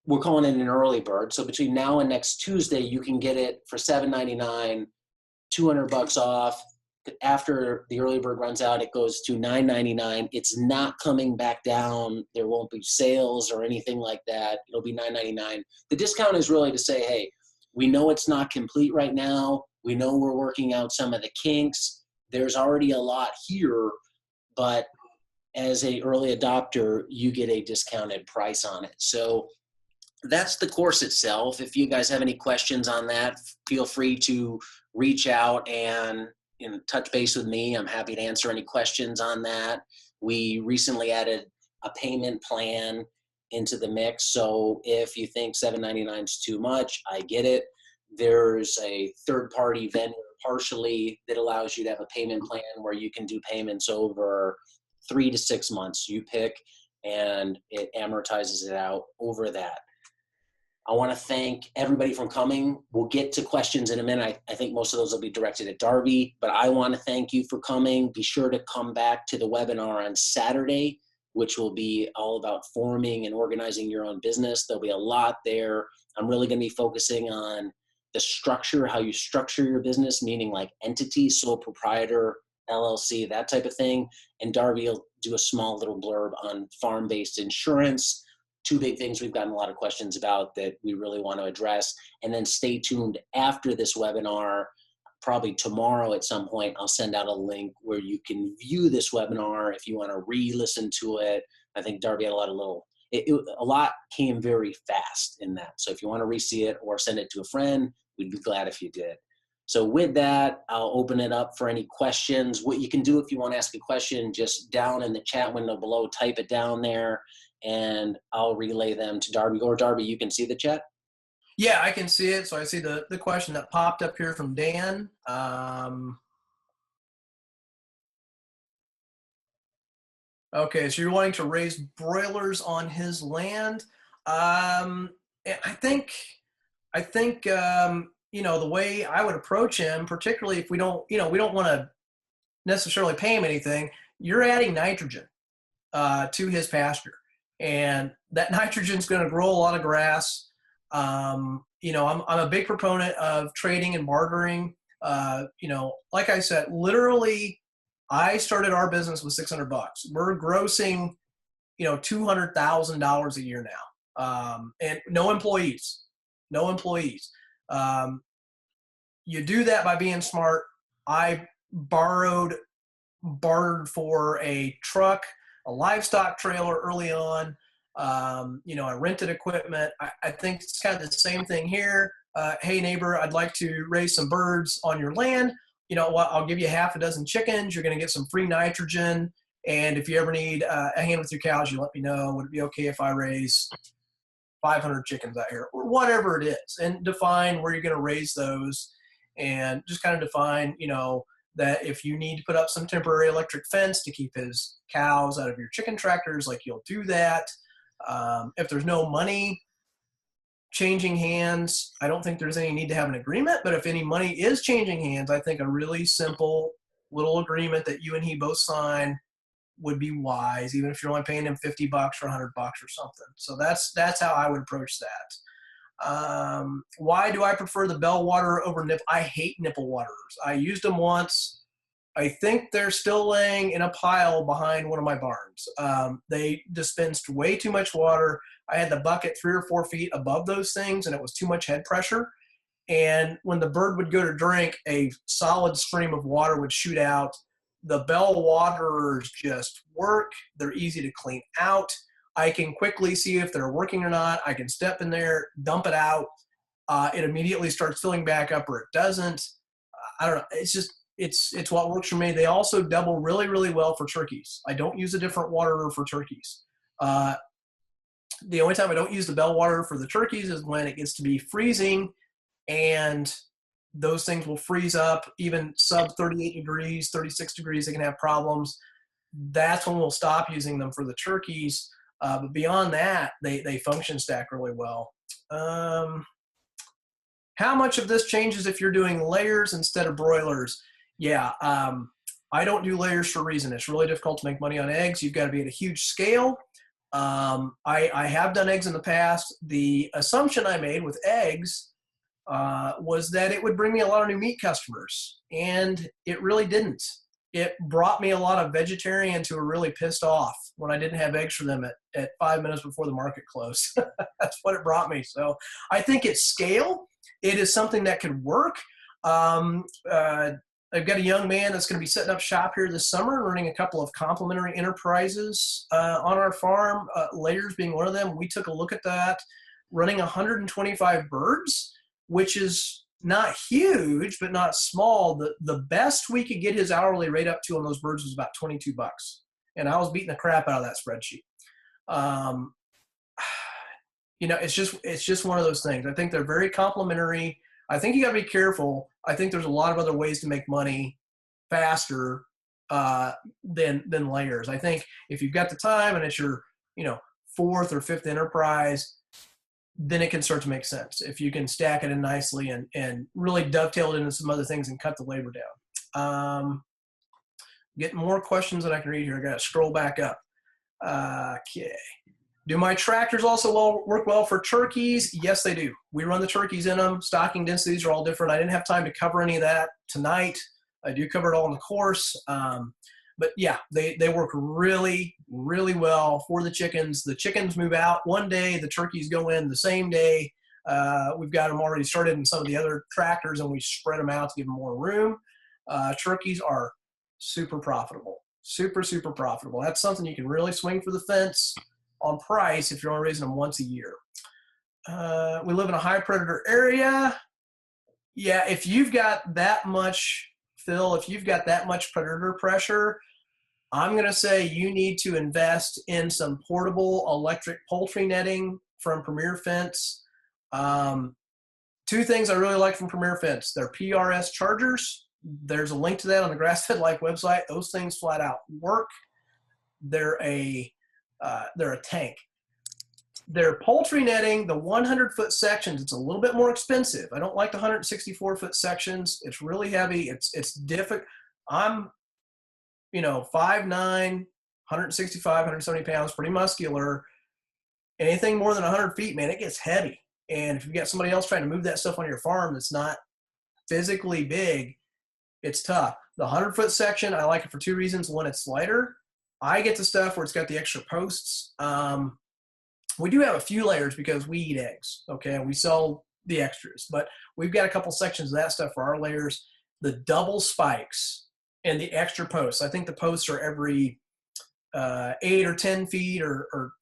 we're calling it an early bird. So between now and next Tuesday, you can get it for $7.99, $200 off. After the early bird runs out, it goes to $9.99. It's not coming back down. There won't be sales or anything like that. It'll be $9.99. The discount is really to say, hey, we know it's not complete right now. We know we're working out some of the kinks. There's already a lot here, but as a early adopter, you get a discounted price on it. So that's the course itself. If you guys have any questions on that, feel free to reach out and touch base with me. I'm happy to answer any questions on that. We recently added a payment plan into the mix. So if you think $7.99 is too much, I get it. There's a third-party vendor partially that allows you to have a payment plan where you can do payments over 3 to 6 months. You pick, and it amortizes it out over that. I want to thank everybody for coming. We'll get to questions in a minute. I think most of those will be directed at Darby, but I want to thank you for coming. Be sure to come back to the webinar on Saturday, which will be all about forming and organizing your own business. There'll be a lot there. I'm really going to be focusing on the structure, how you structure your business, meaning like entity, sole proprietor, LLC, that type of thing. And Darby will do a small little blurb on farm-based insurance. 2 big things we've gotten a lot of questions about that we really want to address. And then stay tuned after this webinar, probably tomorrow at some point, I'll send out a link where you can view this webinar if you want to re-listen to it. I think Darby had a lot of a lot came very fast in that. So if you want to re-see it or send it to a friend, we'd be glad if you did. So with that, I'll open it up for any questions. What you can do if you want to ask a question, just down in the chat window below, type it down there, and I'll relay them to Darby. Or Darby, you can see the chat? Yeah, I can see it. So I see the question that popped up here from Dan. Okay, so you're wanting to raise broilers on his land. I think the way I would approach him, particularly if we don't want to necessarily pay him anything, you're adding nitrogen to his pasture, and that nitrogen is going to grow a lot of grass. I'm a big proponent of trading and bartering. Like I said, literally, I started our business with $600. We're grossing, $200,000 a year now, and no employees. You do that by being smart. I bartered for a truck, a livestock trailer early on. I rented equipment. I think it's kind of the same thing here. Hey neighbor, I'd like to raise some birds on your land. You know what? I'll give you half a dozen chickens. You're going to get some free nitrogen. And if you ever need a hand with your cows, you let me know. Would it be okay if I raise 500 chickens out here, or whatever it is, and define where you're going to raise those, and just kind of define, that if you need to put up some temporary electric fence to keep his cows out of your chicken tractors, like you'll do that. If there's no money changing hands, I don't think there's any need to have an agreement, but if any money is changing hands, I think a really simple little agreement that you and he both sign would be wise, even if you're only paying him $50 or $100 or something. So that's how I would approach that. Why do I prefer the bell water over nipple? I hate nipple waterers. I used them once. I think they're still laying in a pile behind one of my barns. They dispensed way too much water. I had the bucket 3 or 4 feet above those things, and it was too much head pressure. And when the bird would go to drink, a solid stream of water would shoot out. The bell waterers just work. They're easy to clean out. I can quickly see if they're working or not. I can step in there, dump it out. It immediately starts filling back up, or it doesn't. I don't know. It's just, it's what works for me. They also double really, really well for turkeys. I don't use a different waterer for turkeys. The only time I don't use the bell water for the turkeys is when it gets to be freezing, and those things will freeze up, even sub 38 degrees, 36 degrees, they can have problems. That's when we'll stop using them for the turkeys. But beyond that, they function stack really well. How much of this changes if you're doing layers instead of broilers? Yeah, I don't do layers for a reason. It's really difficult to make money on eggs. You've got to be at a huge scale. I have done eggs in the past. The assumption I made with eggs was that it would bring me a lot of new meat customers, and it really didn't. It brought me a lot of vegetarians who were really pissed off when I didn't have eggs for them at 5 minutes before the market closed. That's what it brought me. So I think at scale, it is something that could work. I've got a young man that's going to be setting up shop here this summer, running a couple of complementary enterprises on our farm, layers being one of them. We took a look at that, running 125 birds, which is not huge, but not small. The best we could get his hourly rate up to on those birds was about $22. And I was beating the crap out of that spreadsheet. It's just one of those things. I think they're very complementary. I think you got to be careful. I think there's a lot of other ways to make money faster than layers. I think if you've got the time and it's your, 4th or 5th enterprise, then it can start to make sense. If you can stack it in nicely and really dovetail it into some other things and cut the labor down. Getting more questions than I can read here. I got to scroll back up. Okay. Do my tractors also work well for turkeys? Yes, they do. We run the turkeys in them. Stocking densities are all different. I didn't have time to cover any of that tonight. I do cover it all in the course. But yeah, they work really, really well for the chickens. The chickens move out one day. The turkeys go in the same day. We've got them already started in some of the other tractors, and we spread them out to give them more room. Turkeys are super profitable. Super, super profitable. That's something you can really swing for the fence on price if you're only raising them once a year. We live in a high predator area. Yeah, if you've got that much, Phil, if you've got that much predator pressure, I'm going to say you need to invest in some portable electric poultry netting from Premier Fence. 2 things I really like from Premier Fence. They're PRS chargers. There's a link to that on the Grass Fed Life website. Those things flat out work. They're a tank. Their poultry netting, the 100-foot sections, it's a little bit more expensive. I don't like the 164-foot sections. It's really heavy. It's difficult. I'm, 5'9", 165, 170 pounds, pretty muscular. Anything more than 100 feet, man, it gets heavy. And if you've got somebody else trying to move that stuff on your farm that's not physically big, it's tough. The 100-foot section, I like it for 2 reasons. One, it's lighter. I get the stuff where it's got the extra posts. We do have a few layers because we eat eggs, okay? We sell the extras, but we've got a couple sections of that stuff for our layers. The double spikes and the extra posts. I think the posts are every 8 or 10 feet or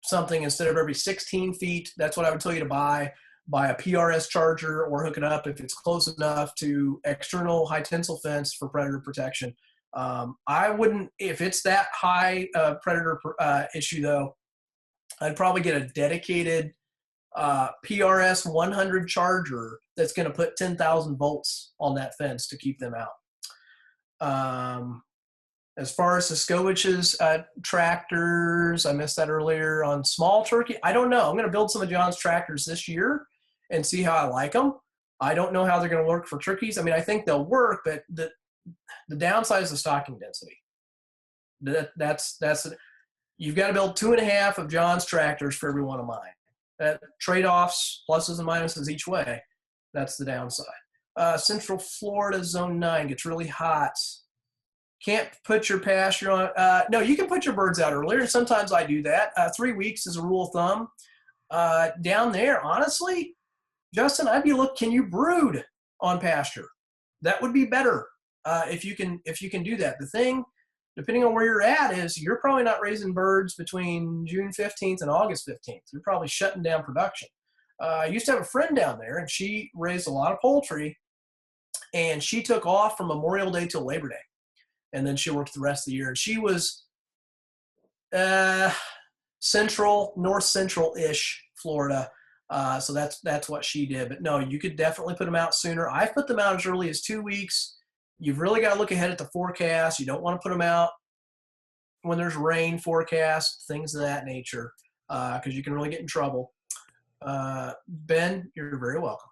something instead of every 16 feet. That's what I would tell you to buy. Buy a PRS charger or hook it up if it's close enough to external high tensile fence for predator protection. I wouldn't, if it's that high predator issue though, I'd probably get a dedicated PRS 100 charger that's going to put 10,000 volts on that fence to keep them out. As far as Skovich's tractors, I missed that earlier on small turkey. I don't know. I'm going to build some of John's tractors this year and see how I like them. I don't know how they're going to work for turkeys. I mean, I think they'll work, but the downside is the stocking density. That's you've got to build 2.5 of John's tractors for every one of mine. Trade-offs, pluses and minuses each way. That's the downside. Central Florida, zone 9, gets really hot. Can't put your pasture on. No, you can put your birds out earlier. Sometimes I do that. 3 weeks is a rule of thumb. Down there, honestly, Justin, I'd be can you brood on pasture? That would be better if you can do that. The thing, depending on where you're at, is you're probably not raising birds between June 15th and August 15th. You're probably shutting down production. I used to have a friend down there, and she raised a lot of poultry, and she took off from Memorial Day till Labor Day. And then she worked the rest of the year. And she was north central-ish Florida. So that's what she did. But no, you could definitely put them out sooner. I've put them out as early as 2 weeks. You've really got to look ahead at the forecast. You don't want to put them out when there's rain forecast, things of that nature, because you can really get in trouble. Ben, you're very welcome.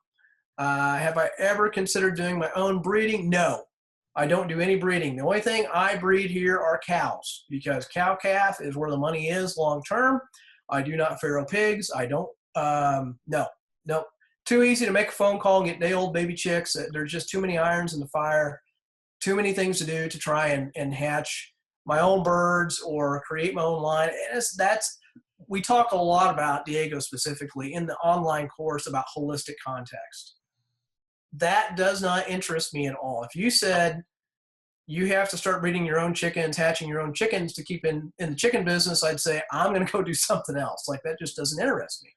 Have I ever considered doing my own breeding? No. I don't do any breeding. The only thing I breed here are cows, because cow calf is where the money is long term. I do not farrow pigs. I don't, no. Too easy to make a phone call and get day old baby chicks. There's just too many irons in the fire, too many things to do to try and hatch my own birds or create my own line. We talk a lot about, Diego specifically, in the online course about holistic context. That does not interest me at all. If you said you have to start breeding your own chickens, hatching your own chickens to keep in the chicken business, I'd say I'm going to go do something else. Like, that just doesn't interest me.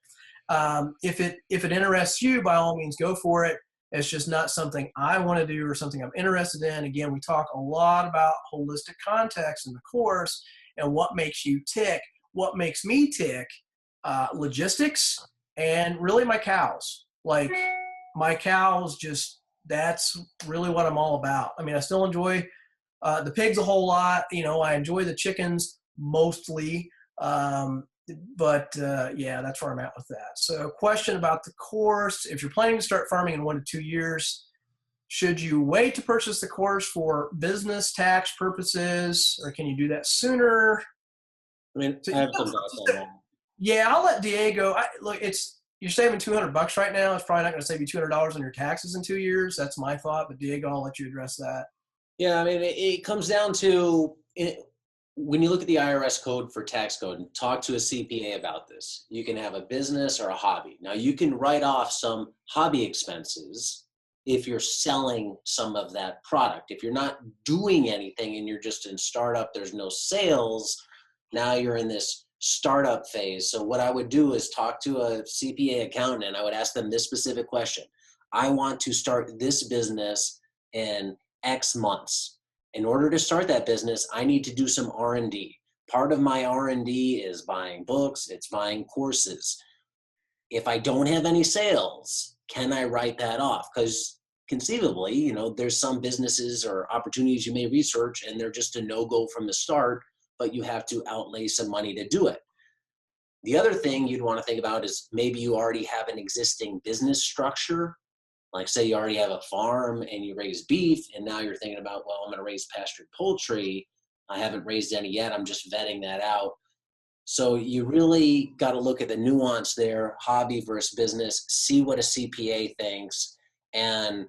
If it interests you, by all means, go for it. It's just not something I want to do or something I'm interested in. Again, we talk a lot about holistic context in the course and what makes you tick. What makes me tick, logistics, and really my cows. Like, my cows, that's really what I'm all about. I mean, I still enjoy the pigs a whole lot. I enjoy the chickens mostly. Yeah, that's where I'm at with that. So, question about the course. If you're planning to start farming in 1 to 2 years, should you wait to purchase the course for business tax purposes, or can you do that sooner? I mean, I have some thoughts on that. Yeah, I'll let Diego. You're saving $200 right now. It's probably not going to save you $200 on your taxes in 2 years. That's my thought. But Diego, I'll let you address that. Yeah, I mean, it comes down to when you look at the IRS code for tax code and talk to a CPA about this. You can have a business or a hobby. Now, you can write off some hobby expenses if you're selling some of that product. If you're not doing anything and you're just in startup, there's no sales. Now you're in this startup phase. So what I would do is talk to a CPA accountant, and I would ask them this specific question. I want to start this business in X months. In order to start that business, I need to do some R&D. Part of my R&D is buying books, it's buying courses. If I don't have any sales, can I write that off? Because conceivably, there's some businesses or opportunities you may research and they're just a no-go from the start, but you have to outlay some money to do it. The other thing you'd want to think about is maybe you already have an existing business structure. Like, say you already have a farm and you raise beef, and now you're thinking about, well, I'm going to raise pastured poultry. I haven't raised any yet. I'm just vetting that out. So you really got to look at the nuance there, hobby versus business, see what a CPA thinks. And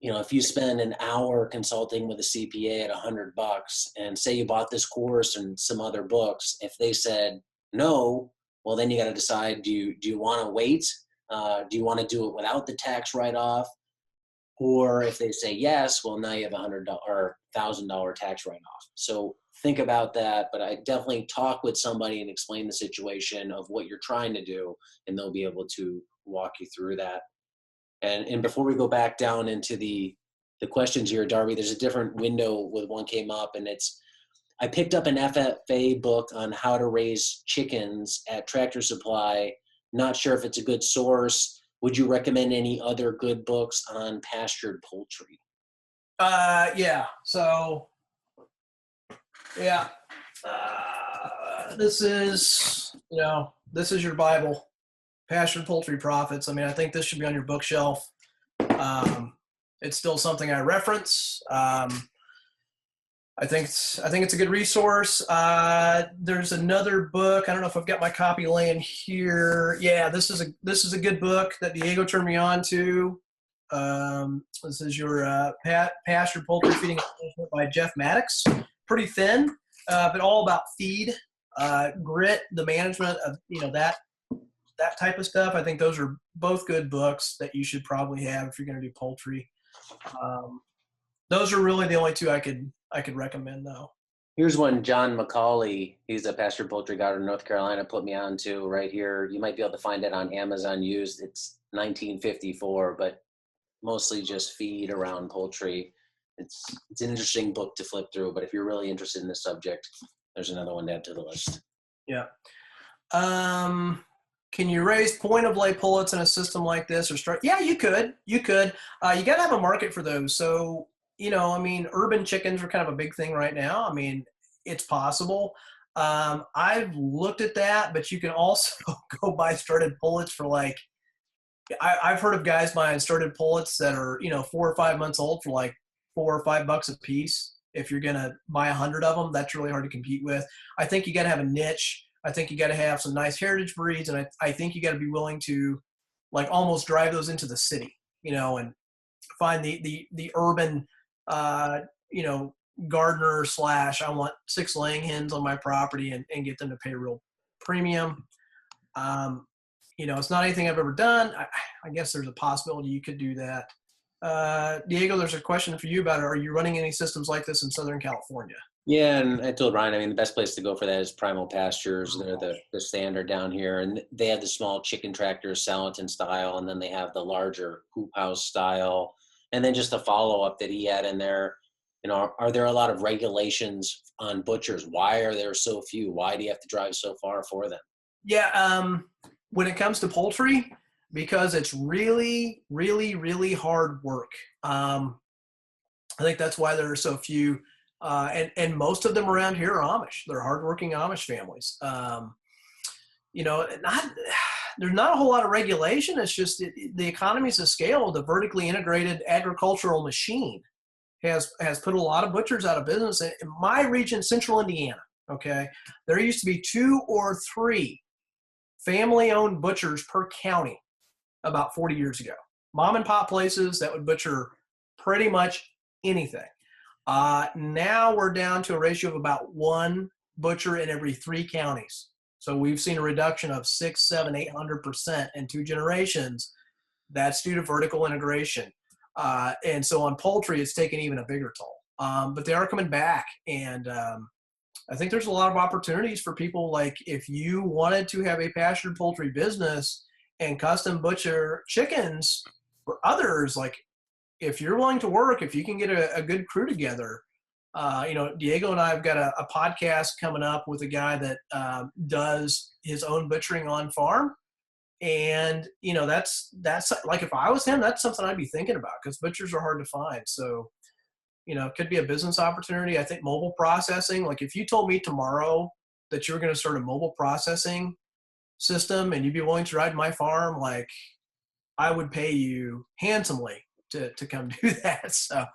if you spend an hour consulting with a CPA at $100 and say you bought this course and some other books, if they said no, well, then you got to decide, do you want to wait? Do you want to do it without the tax write-off? Or if they say yes, well, now you have $100 or $1,000 tax write-off. So think about that, but I definitely talk with somebody and explain the situation of what you're trying to do, and they'll be able to walk you through that. And before we go back down into the questions here, Darby, there's a different window with one came up, and I picked up an FFA book on how to raise chickens at Tractor Supply. Not sure if it's a good source. Would you recommend any other good books on pastured poultry? Yeah. So, yeah. This is, this is your Bible, Pastured Poultry Profits. I mean, I think this should be on your bookshelf. It's still something I reference. I think it's a good resource. There's another book. I don't know if I've got my copy laying here. Yeah, this is a good book that Diego turned me on to. This is your Pastured Poultry Feeding by Jeff Maddox. Pretty thin, but all about feed, grit, the management of that type of stuff. I think those are both good books that you should probably have if you're going to do poultry. Those are really the only two I could recommend, though. Here's one John McCauley, he's a Pastured Poultry guy in North Carolina, put me on to right here. You might be able to find it on Amazon used. It's 1954, but mostly just feed around poultry. It's an interesting book to flip through, but if you're really interested in this subject, there's another one to add to the list. Yeah. Can you raise point of lay pullets in a system like this or start? Yeah, you could. You got to have a market for those. So, I mean, urban chickens are kind of a big thing right now. I mean, it's possible. I've looked at that, but you can also go buy started pullets for like, I've heard of guys buying started pullets that are, 4 or 5 months old for like $4 or $5 a piece. If you're going to buy 100 of them, that's really hard to compete with. I think you got to have a niche. I think you got to have some nice heritage breeds. And I think you got to be willing to like almost drive those into the city, and find the urban, gardener / I want 6 laying hens on my property and get them to pay real premium. It's not anything I've ever done. I guess there's a possibility you could do that. Diego, there's a question for you about it. Are you running any systems like this in Southern California? Yeah, and I told Ryan, I mean, the best place to go for that is Primal Pastures. They're the standard down here, and they have the small chicken tractors, Salatin style, and then they have the larger hoop house style. And then just a follow-up that he had in there, are there a lot of regulations on butchers? Why are there so few? Why do you have to drive so far for them? Yeah, when it comes to poultry, because it's really, really, really hard work. I think that's why there are so few. And most of them around here are Amish. They're hardworking Amish families. There's not a whole lot of regulation. It's just the economies of scale. The vertically integrated agricultural machine has put a lot of butchers out of business. In my region, Central Indiana, okay, there used to be 2 or 3 family-owned butchers per county about 40 years ago. Mom and pop places that would butcher pretty much anything. Now we're down to a ratio of about 1 butcher in every 3 counties. So we've seen a reduction of 6, 7, 800% in 2 generations. That's due to vertical integration. And so on poultry, it's taken even a bigger toll. But they are coming back. And I think there's a lot of opportunities for people. Like if you wanted to have a pastured poultry business and custom butcher chickens for others, like if you're willing to work, if you can get a good crew together, Diego and I have got a podcast coming up with a guy that does his own butchering on farm. And, that's like, if I was him, that's something I'd be thinking about because butchers are hard to find. So, it could be a business opportunity. I think mobile processing, like if you told me tomorrow that you were going to start a mobile processing system and you'd be willing to ride my farm, like I would pay you handsomely to come do that. So,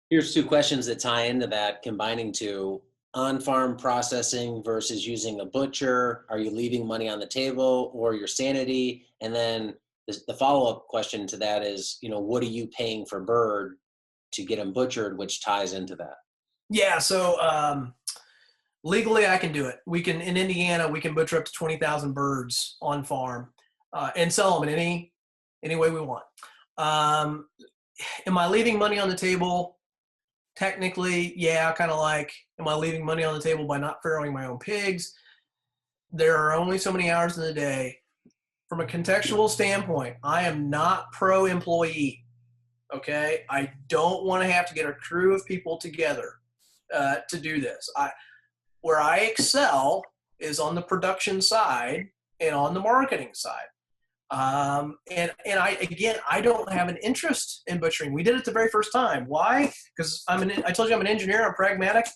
here's 2 questions that tie into that, combining 2. On-farm processing versus using a butcher. Are you leaving money on the table or your sanity? And then the follow-up question to that is, what are you paying for bird to get them butchered, which ties into that? Yeah. So legally I can do it. In Indiana, we can butcher up to 20,000 birds on farm and sell them in any way we want. Am I leaving money on the table? Technically, yeah, kind of like, am I leaving money on the table by not farrowing my own pigs? There are only so many hours in the day. From a contextual standpoint, I am not pro-employee, okay? I don't want to have to get a crew of people together to do this. Where I excel is on the production side and on the marketing side. I don't have an interest in butchering. We did it the very first time. Why? Because I told you I'm an engineer. I'm pragmatic.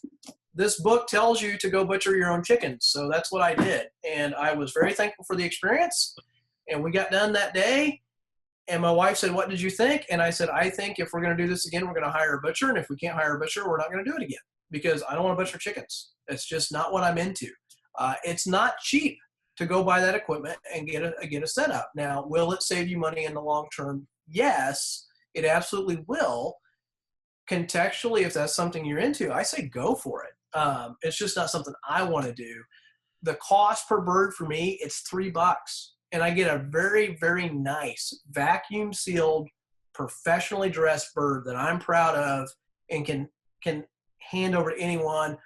This book tells you to go butcher your own chickens. So that's what I did. And I was very thankful for the experience. And we got done that day. And my wife said, "What did you think?" And I said, "I think if we're going to do this again, we're going to hire a butcher. And if we can't hire a butcher, we're not going to do it again because I don't want to butcher chickens. It's just not what I'm into. It's not cheap to go buy that equipment and get a setup. Now, will it save you money in the long term? Yes, it absolutely will. Contextually, if that's something you're into, I say go for it. It's just not something I want to do. The cost per bird for me, it's $3. And I get a very, very nice vacuum sealed, professionally dressed bird that I'm proud of and can hand over to anyone.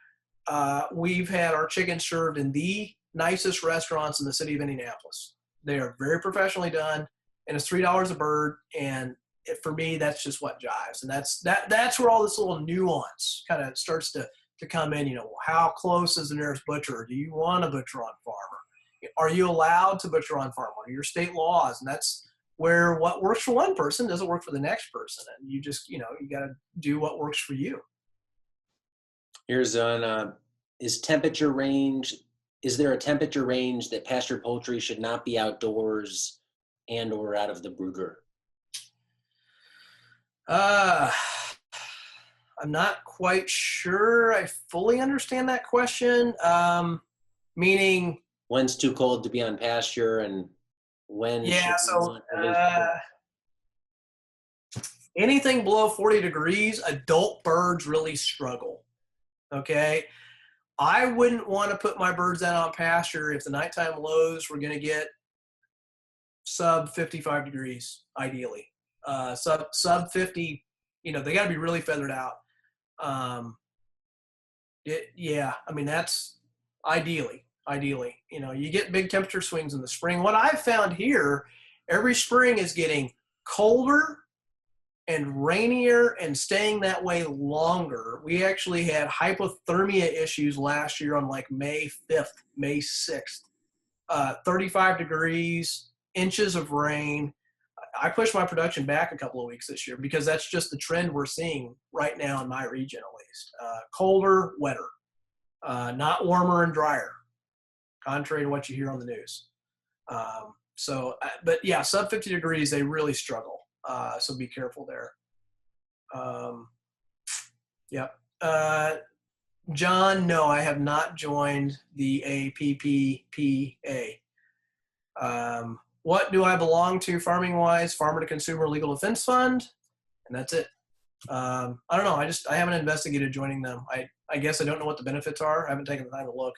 We've had our chickens served in the nicest restaurants in the city of Indianapolis. They are very professionally done, and it's $3 a bird. And for me, that's just what jives. And that's where all this little nuance kind of starts to come in. You know, how close is the nearest butcher? Do you want a butcher on farm? Are you allowed to butcher on farm? What are your state laws? And that's where what works for one person doesn't work for the next person. And you just, you got to do what works for you. Here's on, is there a temperature range that pastured poultry should not be outdoors and or out of the brooder? I'm not quite sure I fully understand that question. Meaning, when's too cold to be on pasture and when? Yeah, so anything below 40 degrees, adult birds really struggle. Okay. I wouldn't want to put my birds out on pasture if the nighttime lows were going to get sub 55 degrees, ideally. Sub 50, they got to be really feathered out. That's ideally. You get big temperature swings in the spring. What I've found here, every spring is getting colder and rainier and staying that way longer. We actually had hypothermia issues last year on like May 5th, May 6th. 35 degrees, inches of rain. I pushed my production back a couple of weeks this year because that's just the trend we're seeing right now in my region, at least. Colder, wetter, not warmer and drier, contrary to what you hear on the news. But yeah, sub 50 degrees, they really struggle. So be careful there. Yep. John, no, I have not joined the APPPA. What do I belong to farming wise? Farmer to Consumer Legal Defense Fund. And that's it. I don't know. I haven't investigated joining them. I guess I don't know what the benefits are. I haven't taken the time to look.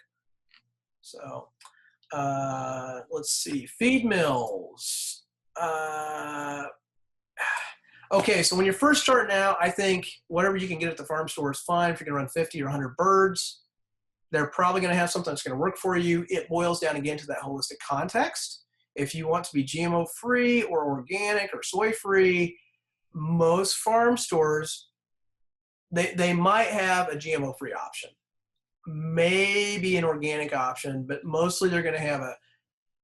So let's see. Feed mills. Okay, so when you're first starting out, I think whatever you can get at the farm store is fine. If you're going to run 50 or 100 birds, they're probably going to have something that's going to work for you. It boils down again to that holistic context. If you want to be GMO-free or organic or soy-free, most farm stores, they might have a GMO-free option, maybe an organic option, but mostly they're going to have a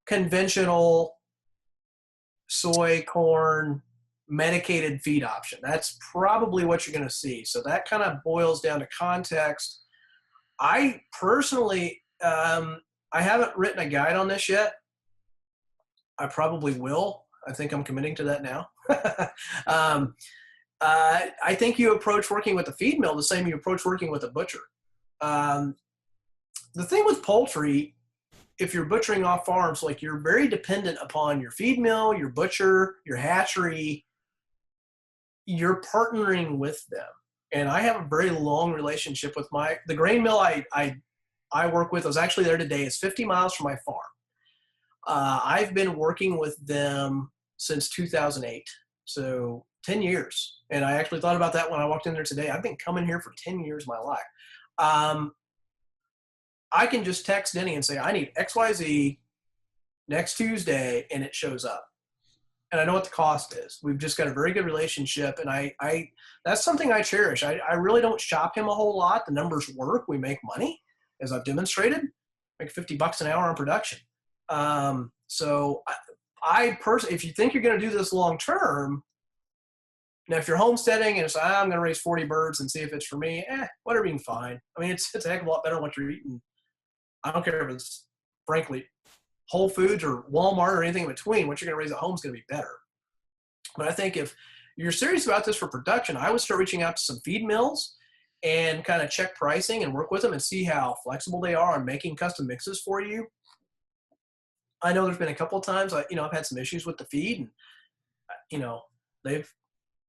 conventional soy, corn, medicated feed option. That's probably what you're going to see. So that kind of boils down to context. I personally, I haven't written a guide on this yet. I probably will. I think I'm committing to that now. I think you approach working with a feed mill the same you approach working with a butcher. The thing with poultry, if you're butchering off farms, like you're very dependent upon your feed mill, your butcher, your hatchery. You're partnering with them. And I have a very long relationship with the grain mill I work with. I was actually there today. It's 50 miles from my farm. I've been working with them since 2008. So 10 years. And I actually thought about that when I walked in there today. I've been coming here for 10 years of my life. I can just text Denny and say, I need XYZ next Tuesday, and it shows up. And I know what the cost is. We've just got a very good relationship, and I that's something I cherish. I really don't shop him a whole lot. The numbers work. We make money, as I've demonstrated. Make $50 an hour on production. So if you think you're going to do this long term, now if you're homesteading and it's, I'm going to raise 40 birds and see if it's for me, whatever, you can find. I mean, it's a heck of a lot better than what you're eating. I don't care if it's, frankly, Whole Foods or Walmart or anything in between. What you're going to raise at home is going to be better. But I think if you're serious about this for production, I would start reaching out to some feed mills and kind of check pricing and work with them and see how flexible they are on making custom mixes for you. I know there's been a couple of times, I've had some issues with the feed, and, they've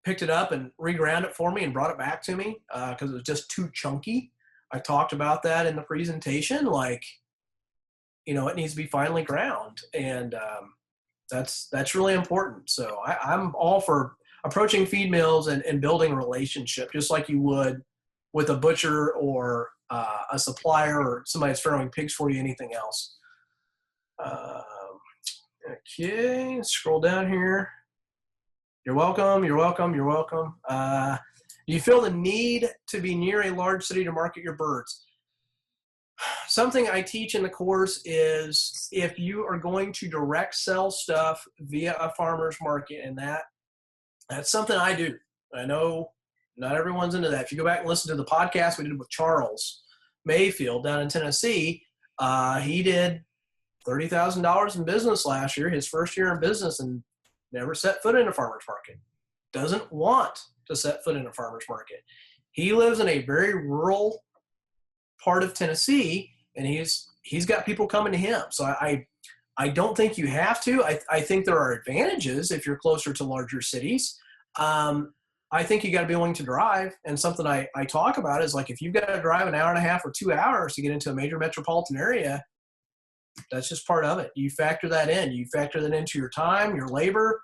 picked it up and reground it for me and brought it back to me because it was just too chunky. I talked about that in the presentation, like, it needs to be finely ground. And that's really important. So I'm all for approaching feed mills and building a relationship, just like you would with a butcher or a supplier or somebody that's farrowing pigs for you, anything else. Okay, scroll down here. You're welcome, you're welcome, you're welcome. Do you feel the need to be near a large city to market your birds? Something I teach in the course is if you are going to direct sell stuff via a farmer's market, and that's something I do. I know not everyone's into that. If you go back and listen to the podcast we did with Charles Mayfield down in Tennessee, he did $30,000 in business last year, his first year in business, and never set foot in a farmer's market. Doesn't want to set foot in a farmer's market. He lives in a very rural part of Tennessee, and he's got people coming to him. So I don't think you have to. I think there are advantages if you're closer to larger cities. I think you got to be willing to drive. And something I talk about is, like, if you've got to drive an hour and a half or 2 hours to get into a major metropolitan area, that's just part of it. You factor that in. You factor that into your time, your labor,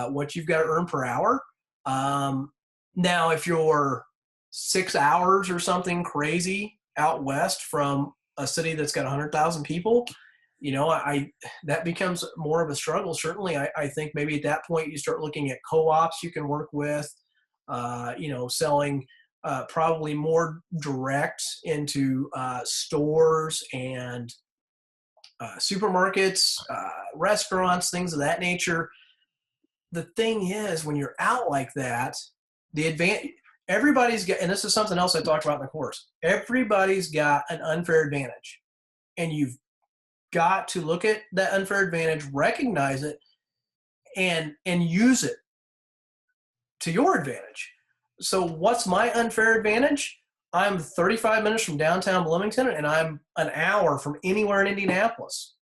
what you've got to earn per hour. Now, if you're 6 hours or something crazy out west from a city that's got 100,000 people, that becomes more of a struggle. Certainly, I think maybe at that point you start looking at co-ops you can work with, selling probably more direct into stores and supermarkets, restaurants, things of that nature. The thing is, when you're out like that, everybody's got, and this is something else I talked about in the course, everybody's got an unfair advantage. And you've got to look at that unfair advantage, recognize it, and use it to your advantage. So what's my unfair advantage? I'm 35 minutes from downtown Bloomington, and I'm an hour from anywhere in Indianapolis.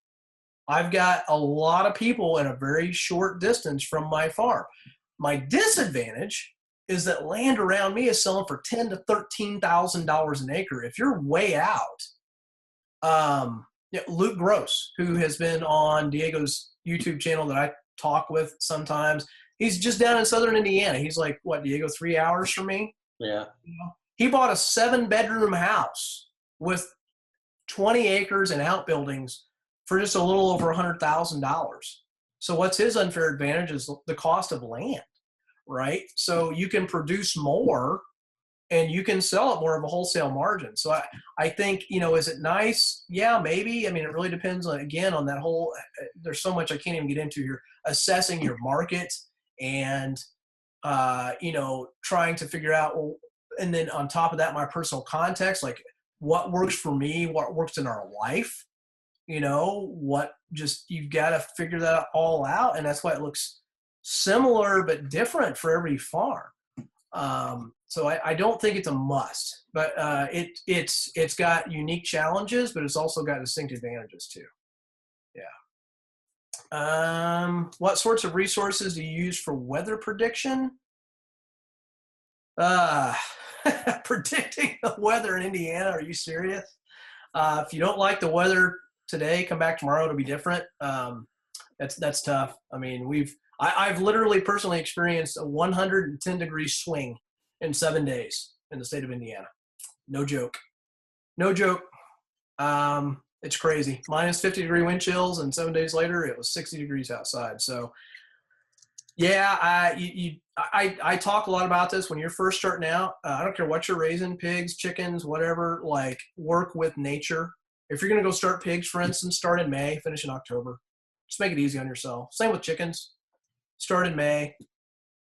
I've got a lot of people in a very short distance from my farm. My disadvantage is that land around me is selling for $10,000 to $13,000 an acre. If you're way out, Luke Gross, who has been on Diego's YouTube channel that I talk with sometimes, he's just down in southern Indiana. He's like, what, Diego, 3 hours from me? Yeah. He bought a 7-bedroom house with 20 acres and outbuildings for just a little over $100,000. So what's his unfair advantage is the cost of land, right? So you can produce more and you can sell at more of a wholesale margin. So I think, is it nice? Yeah, maybe. I mean, it really depends on that whole, there's so much I can't even get into here, assessing your market and, trying to figure out, well, and then on top of that, my personal context, like what works for me, what works in our life, you've got to figure that all out. And that's why it looks similar but different for every farm. So I don't think it's a must, but it's got unique challenges, but it's also got distinct advantages too. Yeah. What sorts of resources do you use for weather prediction? Predicting the weather in Indiana? Are you serious? If you don't like the weather today, come back tomorrow. It'll be different. That's tough. I mean, I've literally personally experienced a 110-degree swing in 7 days in the state of Indiana. No joke. It's crazy. Minus 50-degree wind chills, and 7 days later it was 60 degrees outside. So yeah, I talk a lot about this when you're first starting out. I don't care what you're raising, pigs, chickens, whatever, like work with nature. If you're going to go start pigs, for instance, start in May, finish in October. Just make it easy on yourself. Same with chickens. Start in May,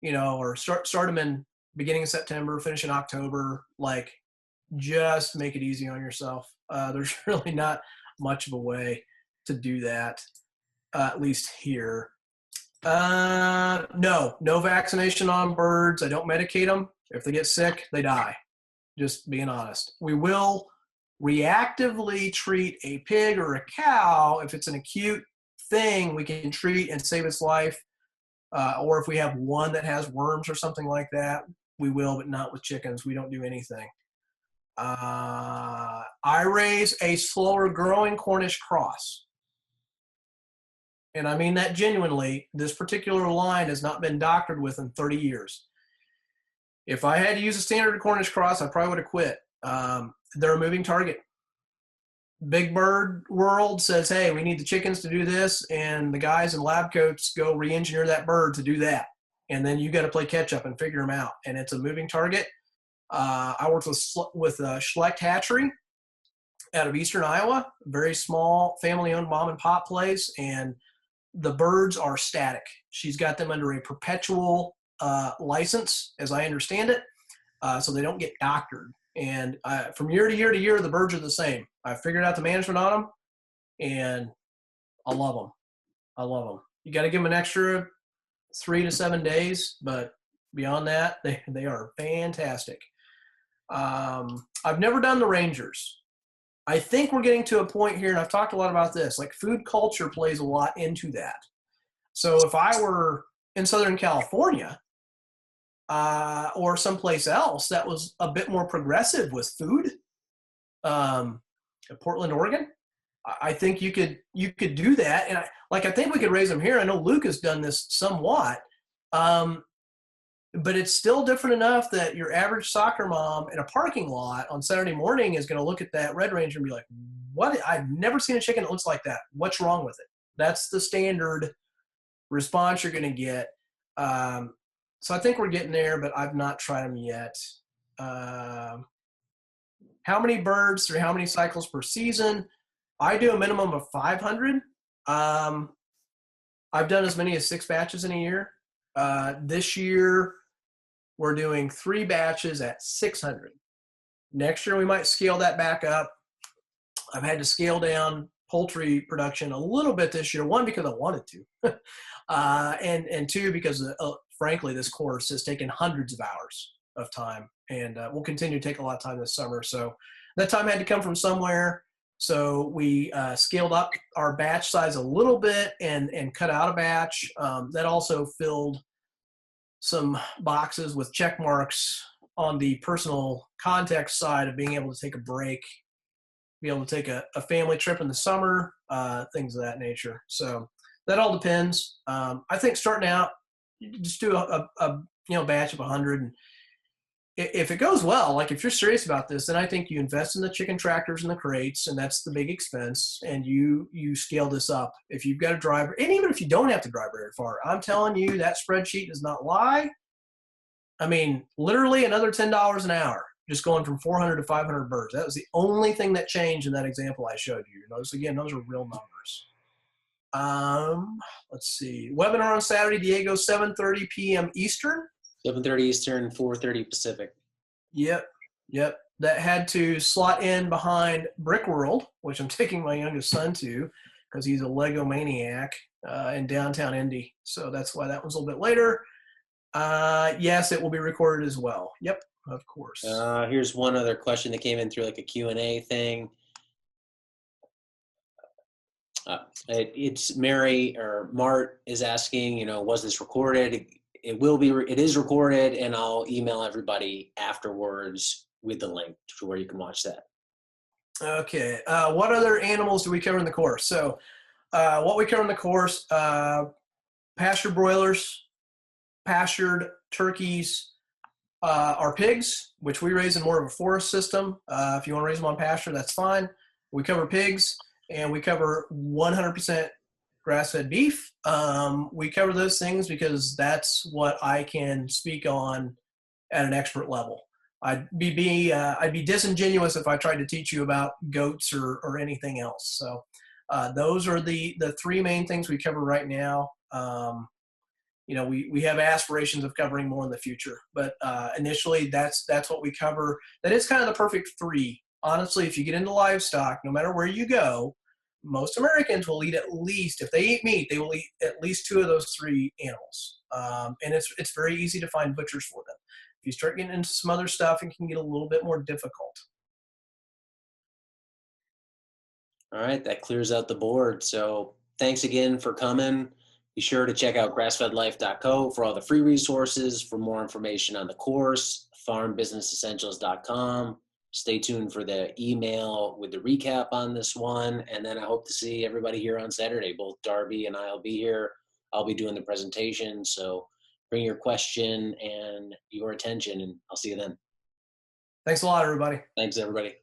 or start them in beginning of September, finish in October. Like, just make it easy on yourself. There's really not much of a way to do that, at least here. No vaccination on birds. I don't medicate them. If they get sick, they die. Just being honest. We will reactively treat a pig or a cow if it's an acute thing we can treat and save its life. Or if we have one that has worms or something like that, we will, but not with chickens. We don't do anything. I raise a slower growing Cornish cross. And I mean that genuinely. This particular line has not been doctored with in 30 years. If I had to use a standard Cornish cross, I probably would have quit. They're a moving target. Big bird world says, hey, we need the chickens to do this, and the guys in lab coats go re-engineer that bird to do that. And then you got to play catch up and figure them out. And it's a moving target. I worked with Schlecht Hatchery out of Eastern Iowa, very small family-owned mom and pop place, and the birds are static. She's got them under a perpetual license, as I understand it, so they don't get doctored. And from year to year to year, the birds are the same. I figured out the management on them, and I love them. I love them. You got to give them an extra 3 to 7 days, but beyond that, they are fantastic. I've never done the Rangers. I think we're getting to a point here, and I've talked a lot about this, like food culture plays a lot into that. So if I were in Southern California or someplace else that was a bit more progressive with food, Portland, Oregon, I think you could do that. And I think we could raise them here. I know Luke has done this somewhat, but it's still different enough that your average soccer mom in a parking lot on Saturday morning is going to look at that Red Ranger and be like, what? I've never seen a chicken that looks like that. What's wrong with it? That's the standard response you're going to get. So I think we're getting there, but I've not tried them yet. How many birds through how many cycles per season? I do a minimum of 500. I've done as many as 6 batches in a year. This year, we're doing 3 batches at 600. Next year, we might scale that back up. I've had to scale down poultry production a little bit this year. 1, because I wanted to. And 2, because, frankly, this course has taken hundreds of hours of time. And we'll continue to take a lot of time this summer. So that time had to come from somewhere. So we scaled up our batch size a little bit and cut out a batch. That also filled some boxes with check marks on the personal context side of being able to take a break, be able to take a family trip in the summer, things of that nature. So that all depends. I think starting out, you just do a batch of 100. And if it goes well, like if you're serious about this, then I think you invest in the chicken tractors and the crates, and that's the big expense, and you scale this up. If you've got a driver, and even if you don't have to drive very far, I'm telling you that spreadsheet does not lie. I mean, literally another $10 an hour, just going from 400 to 500 birds. That was the only thing that changed in that example I showed you. Notice again, those are real numbers. Let's see. Webinar on Saturday, Diego, 7:30 p.m. Eastern. 7:30 Eastern, 4:30 Pacific. Yep. That had to slot in behind Brick World, which I'm taking my youngest son to because he's a Lego maniac in downtown Indy. So that's why that was a little bit later. Yes, it will be recorded as well. Yep, of course. Here's one other question that came in through like a Q&A thing. It's Mary or Mart is asking, was this recorded? It is recorded, and I'll email everybody afterwards with the link to where you can watch that. Okay. What other animals do we cover in the course? So what we cover in the course, pasture broilers, pastured turkeys, our pigs, which we raise in more of a forest system. If you want to raise them on pasture, that's fine. We cover pigs, and we cover 100% grass-fed beef. We cover those things because that's what I can speak on at an expert level. I'd be disingenuous if I tried to teach you about goats or anything else. So Those are the three main things we cover right now. We have aspirations of covering more in the future, but initially that's what we cover. That is kind of the perfect three. Honestly, if you get into livestock, no matter where you go, most Americans will eat at least, if they eat meat, they will eat at least two of those three animals. And it's very easy to find butchers for them. If you start getting into some other stuff, it can get a little bit more difficult. All right, that clears out the board. So thanks again for coming. Be sure to check out grassfedlife.co for all the free resources, for more information on the course, farmbusinessessentials.com. Stay tuned for the email with the recap on this one. And then I hope to see everybody here on Saturday. Both Darby and I'll be here. I'll be doing the presentation. So bring your question and your attention, and I'll see you then. Thanks a lot, everybody. Thanks, everybody.